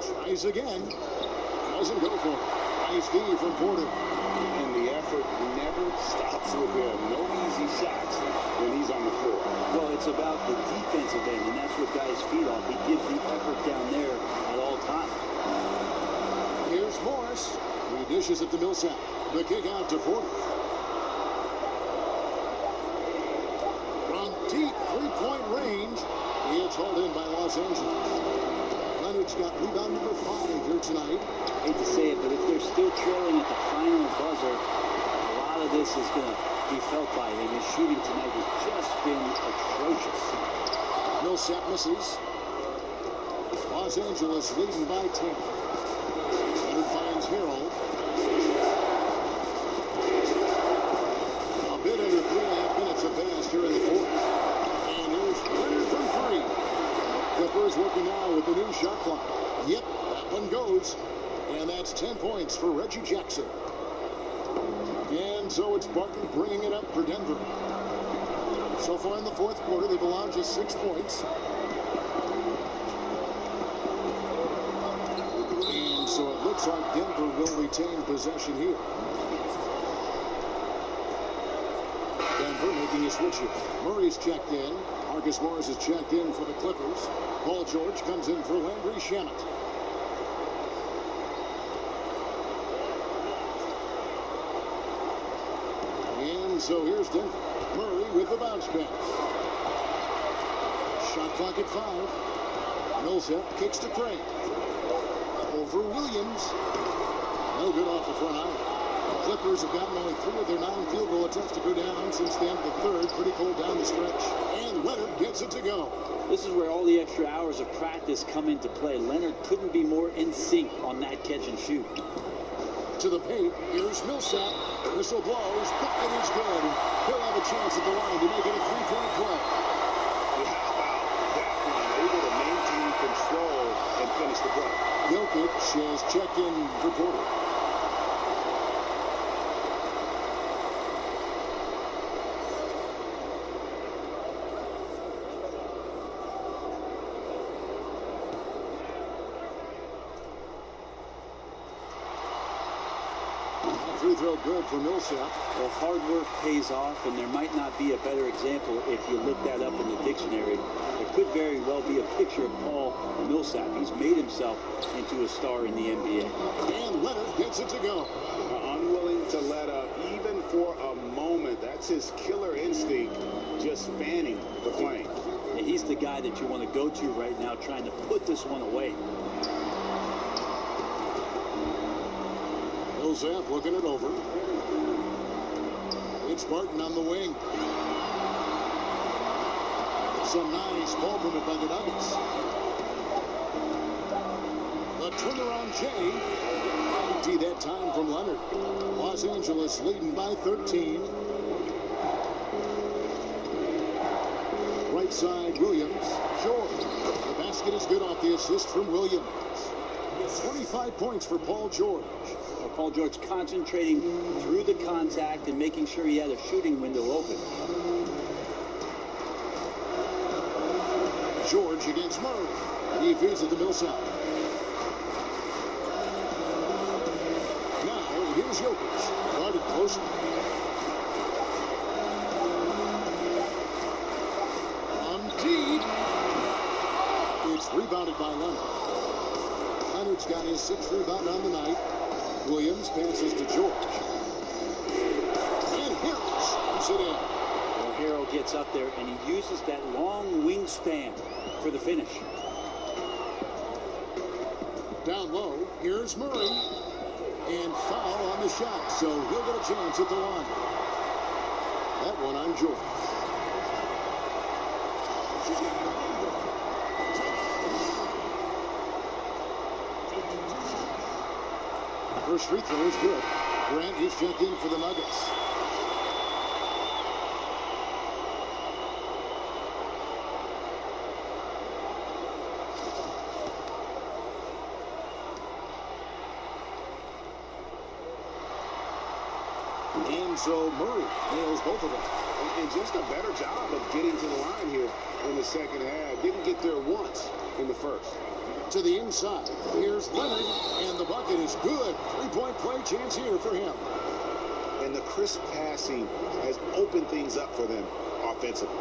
Tries again. Doesn't go for it. Nice D from Porter. And the effort never stops with him. No easy shots when he's on the floor. Well, it's about the defensive end, and that's what guys feed off. He gives the effort down there at all times. Here's Morris. He dishes it to Millsap. The kick out to Porter. From deep three-point range, it's hauled in by Los Angeles. Leonard's got rebound number 5 here tonight. I hate to say it, but if they're still trailing at the final buzzer, a lot of this is going to be felt by him. His shooting tonight has just been atrocious. Millsap misses. Los Angeles leading by 10. Leonard finds Harrell. A bit under 3.5 minutes of pass here in the fourth. And there's Leonard for 3. Clippers working now with the new shot clock. Yep, that one goes. And that's 10 points for Reggie Jackson. And so it's Barton bringing it up for Denver. So far in the fourth quarter, they've allowed just 6 points. And so it looks like Denver will retain possession here. Denver making a switch here. Murray's checked in. Marcus Morris is checked in for the Clippers. Paul George comes in for Landry Shamet. And so here's Denver. Murray with the bounce pass. Shot clock at 5. Millsap kicks to Craig. Over Williams. No good off the front iron. The Clippers have gotten only 3 of their 9 field goal attempts to go down since the end of the third. Pretty cold down the stretch. And Leonard gets it to go. This is where all the extra hours of practice come into play. Leonard couldn't be more in sync on that catch and shoot. To the paint, here's Millsap. Whistle blows, but it is good. He'll have a chance at the line to make it a 3-point play. How about that one? Able to maintain control and finish the play. Jokic has checked in for Porter. Free throw good for Millsap. Well, hard work pays off, and there might not be a better example if you look that up in the dictionary. There could very well be a picture of Paul Millsap. He's made himself into a star in the NBA. And Leonard gets it to go. Unwilling to let up, even for a moment. That's his killer instinct, just fanning the flame. And he's the guy that you want to go to right now, trying to put this one away. Millsap looking it over. It's Barton on the wing. Some nice ball movement by the Nuggets. The turnaround Jay. Empty that time from Leonard. Los Angeles leading by 13. Right side, Williams. George. The basket is good off the assist from Williams. 25 points for Paul George. Well, Paul George concentrating through the contact and making sure he had a shooting window open. George against Murray. He feeds it to Millsap. Now, here's Jokic. Guarded closely. On deep. It's rebounded by Leonard. Leonard's got his 6th rebound on the night. Williams passes to George. And Harris puts it in. Well, Harrell gets up there, and he uses that long wingspan for the finish. Down low, here's Murray. And foul on the shot, so he'll get a chance at the line. That one on George. First free throw is good. Grant is checked in for the Nuggets. And so Murray nails both of them. And just a better job of getting to the line here in the second half. Didn't get there once in the first. To the inside. Here's Leonard, and the bucket is good. 3-point play chance here for him. And the crisp passing has opened things up for them offensively.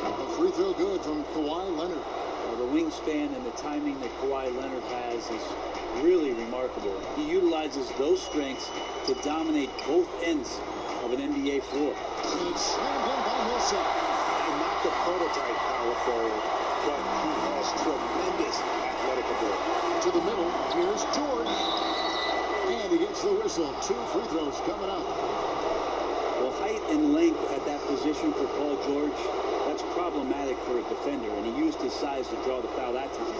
A free throw good from Kawhi Leonard. The wingspan and the timing that Kawhi Leonard has is really remarkable. He utilizes those strengths to dominate both ends of an NBA floor. And it's slammed in by Millsap. And not the prototype power forward, but he has tremendous athletic ability. To the middle, here's George. And he gets the whistle. 2 free throws coming up. Well, height and length at that position for Paul George, that's problematic for a defender, and he used his size to draw the foul that time.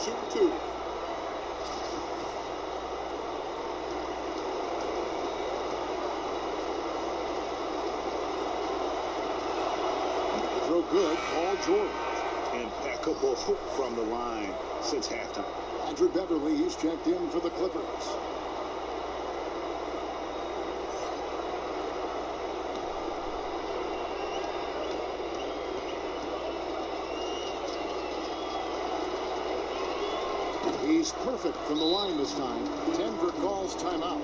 shoot two. Throw good, Paul George. Impeccable from the line since halftime. Andrew Beverly, he's checked in for the Clippers. He's perfect from the line this time. Denver calls timeout.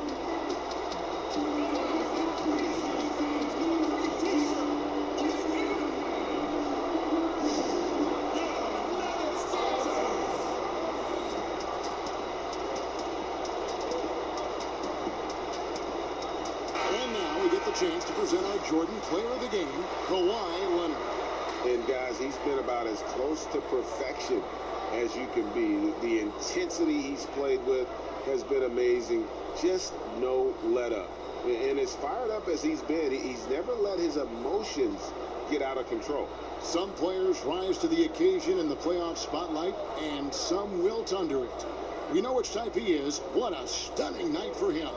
And now we get the chance to present our Jordan Player of the Game, Kawhi Leonard. And guys, he's been about as close to perfection as you can be. The intensity he's played with has been amazing. Just no let up. And as fired up as he's been, he's never let his emotions get out of control. Some players rise to the occasion in the playoff spotlight, and some wilt under it. We know which type he is. What a stunning night for him.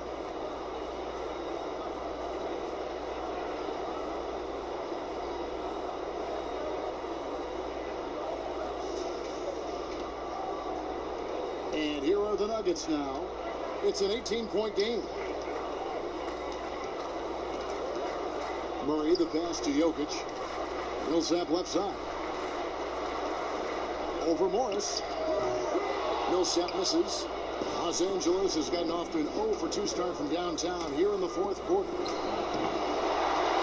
And here are the Nuggets now. It's an 18-point game. Murray, the pass to Jokic. Millsap left side. Over Morris. Millsap misses. Los Angeles has gotten off to an 0-for-2 start from downtown here in the fourth quarter.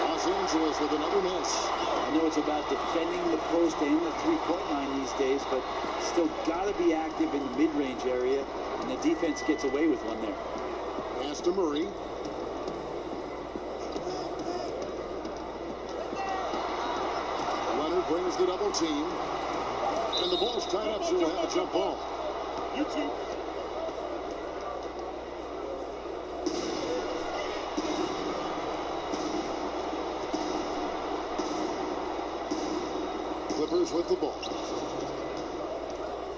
Los Angeles with another miss. I know it's about defending the post and the three-point line these days, but still got to be active in the mid-range area, and the defense gets away with one there. Pass to Murray. Leonard brings the double team, and the ball's tied up, so we'll have a jump ball. You too. Clippers with the ball.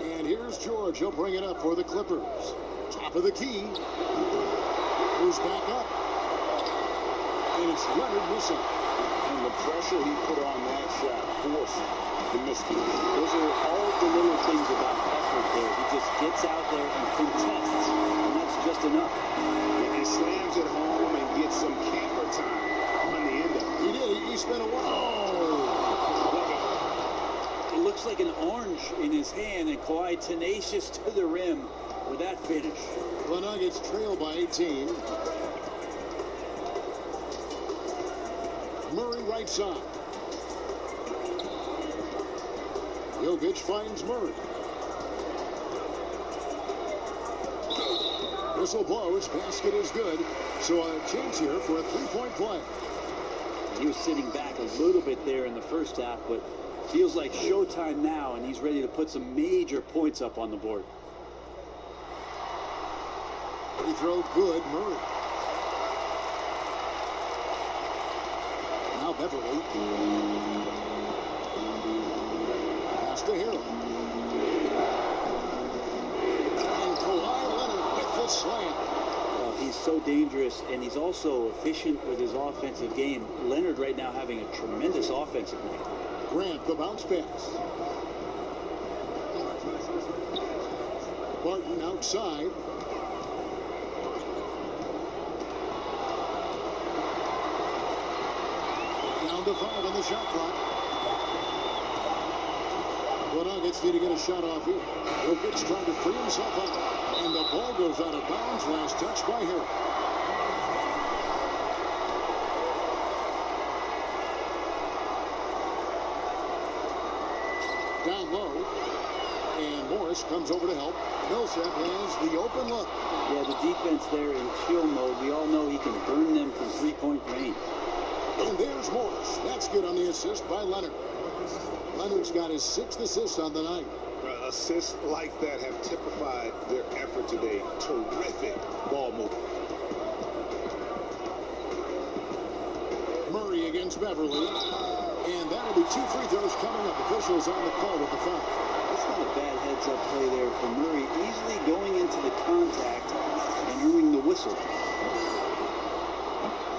And here's George. He'll bring it up for the Clippers. Top of the key. Goes back up. And it's Leonard missing. And the pressure he put on that shot forced the mistake. Those are all the little things about effort there. He just gets out there and contests, and that's just enough. And he slams it home and gets some camper time on the end of it. He did. He spent a while. It looks like an orange in his hand, and Kawhi tenacious to the rim with that finish. The Nuggets trail by 18. Murray right side. Jokic finds Murray. Whistle blows. Basket is good. So a chance here for a three-point play. He was sitting back a little bit there in the first half, but feels like showtime now, and he's ready to put some major points up on the board. He throw good, Murray. Now Beverly. Pass to Hill. And Kawhi Leonard with the slam. He's so dangerous, and he's also efficient with his offensive game. Leonard right now having a tremendous offensive night. Grant, the bounce pass. Barton outside. Down to 5 on the shot clock. The Nuggets need to get a shot off here. Jokic trying to free himself up. And the ball goes out of bounds. Last touch by Hill. Down low, and Morris comes over to help. Millsap has the open look. Yeah, the defense there in chill mode. We all know he can burn them from three-point range. And there's Morris. That's good on the assist by Leonard. Leonard's got his 6th assist on the night. Assists like that have typified their effort today. Terrific ball movement. Murray against Beverly. And that'll be 2 free throws coming up. Officials on the call with the foul. That's not a bad heads-up play there for Murray, easily going into the contact and earning the whistle.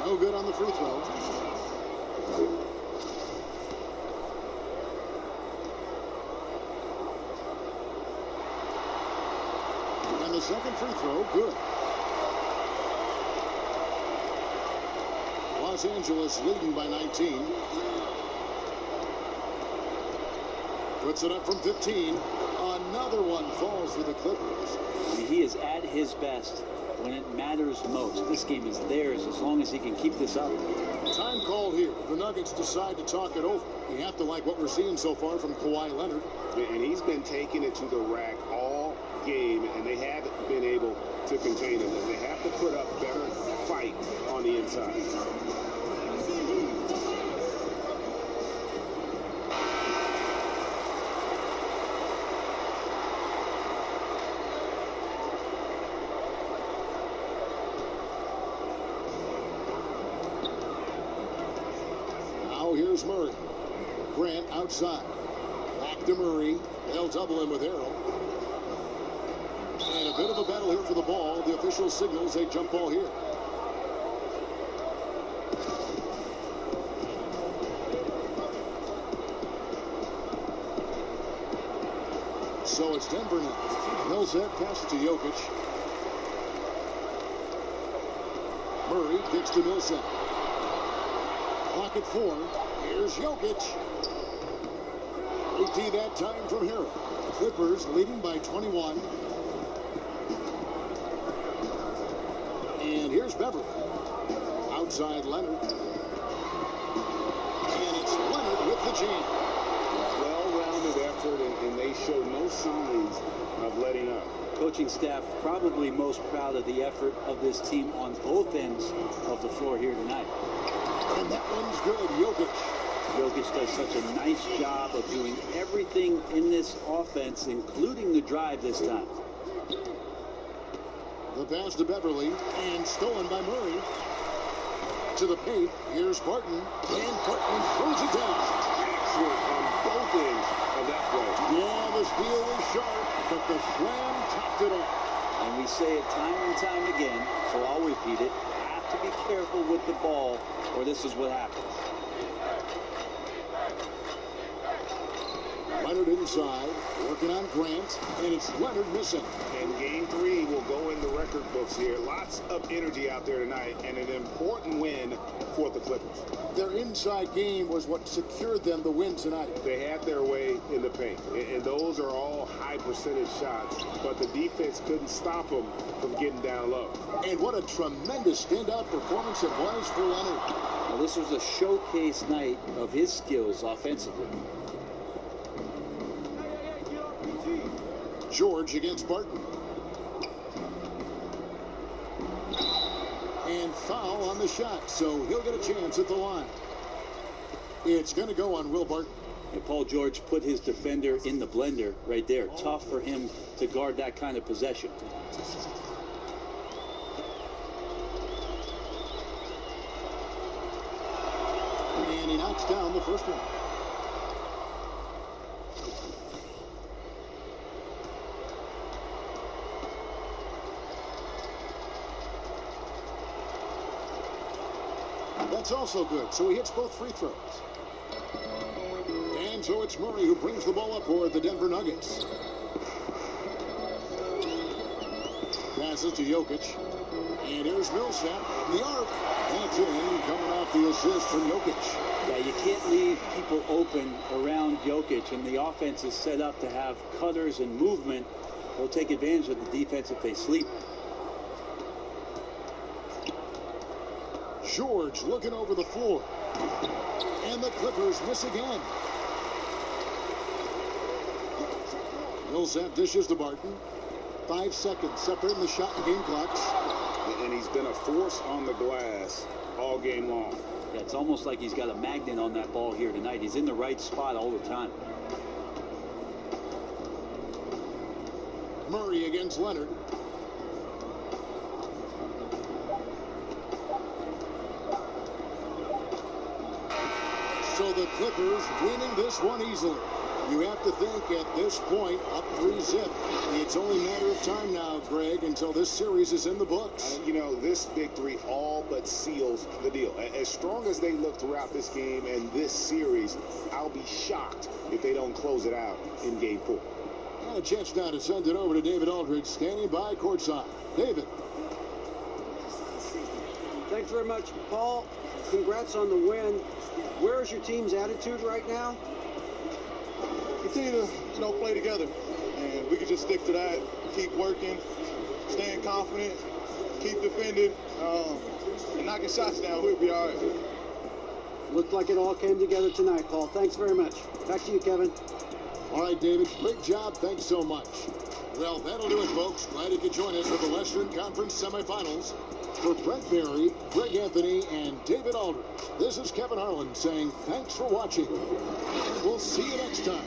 No good on the free throw. And the second free throw, good. Los Angeles leading by 19. Puts it up from 15. Another one falls for the Clippers. I mean, he is at his best when it matters most. This game is theirs as long as he can keep this up. Time called here. The Nuggets decide to talk it over. You have to like what we're seeing so far from Kawhi Leonard. And he's been taking it to the rack all game, and they haven't been able to contain him. And they have to put up better fight on the inside. Here's Murray. Grant outside. Back to Murray. They'll double him with Harrell. And a bit of a battle here for the ball. The official signals a jump ball here. So it's Denver now. Millsap passes to Jokic. Murray kicks to Millsap. Clock at 4. Here's Jokic. 18 that time from Harrell. Clippers leading by 21. And here's Beverly. Outside Leonard. And it's Leonard with the jam. Well-rounded effort, and they show no signs of letting up. Coaching staff probably most proud of the effort of this team on both ends of the floor here tonight. And that one's good. Jokic. Jokic does such a nice job of doing everything in this offense, including the drive this time. The pass to Beverly, and stolen by Murray. To the paint, here's Barton, and Barton throws it down. Excellent on both ends of that play. Yeah, the steal was sharp, but the slam topped it off. And we say it time and time again, so I'll repeat it. Have to be careful with the ball, or this is what happens. Leonard inside, working on Grant, and it's Leonard missing. And game 3 will go in the record books here. Lots of energy out there tonight, and an important win for the Clippers. Their inside game was what secured them the win tonight. They had their way in the paint, and those are all high percentage shots, but the defense couldn't stop them from getting down low. And what a tremendous standout performance it was for Leonard. Well, this was a showcase night of his skills offensively. George against Barton. And foul on the shot, so he'll get a chance at the line. It's going to go on Will Barton. And Paul George put his defender in the blender right there. Tough for him to guard that kind of possession. And he knocks down the first one. That's also good, so he hits both free throws. And so it's Murray who brings the ball up for the Denver Nuggets. Passes to Jokic. And here's Millsap from the arc. That's in, coming off the assist from Jokic. Yeah, you can't leave people open around Jokic, and the offense is set up to have cutters and movement. They'll take advantage of the defense if they sleep. George looking over the floor. And the Clippers miss again. Millsap dishes to Barton. 5 seconds separating the shot and game clocks. And he's been a force on the glass all game long. Yeah, it's almost like he's got a magnet on that ball here tonight. He's in the right spot all the time. Murray against Leonard. So the Clippers winning this one easily. You have to think at this point, up 3-zip. It's only a matter of time now, Greg, until this series is in the books. You know, this victory all but seals the deal. As strong as they look throughout this game and this series, I'll be shocked if they don't close it out in Game 4. And a chance now to send it over to David Aldridge, standing by courtside. David. Thanks very much, Paul. Congrats on the win. Where is your team's attitude right now? Continue to, play together. And we can just stick to that, keep working, staying confident, keep defending, and knocking shots down. We'll be all right. Looked like it all came together tonight, Paul. Thanks very much. Back to you, Kevin. All right, David. Great job. Thanks so much. Well, that'll do it, folks. Glad you could join us for the Western Conference semifinals. For Brett Berry, Greg Anthony, and David Aldridge, this is Kevin Harlan saying thanks for watching. And we'll see you next time.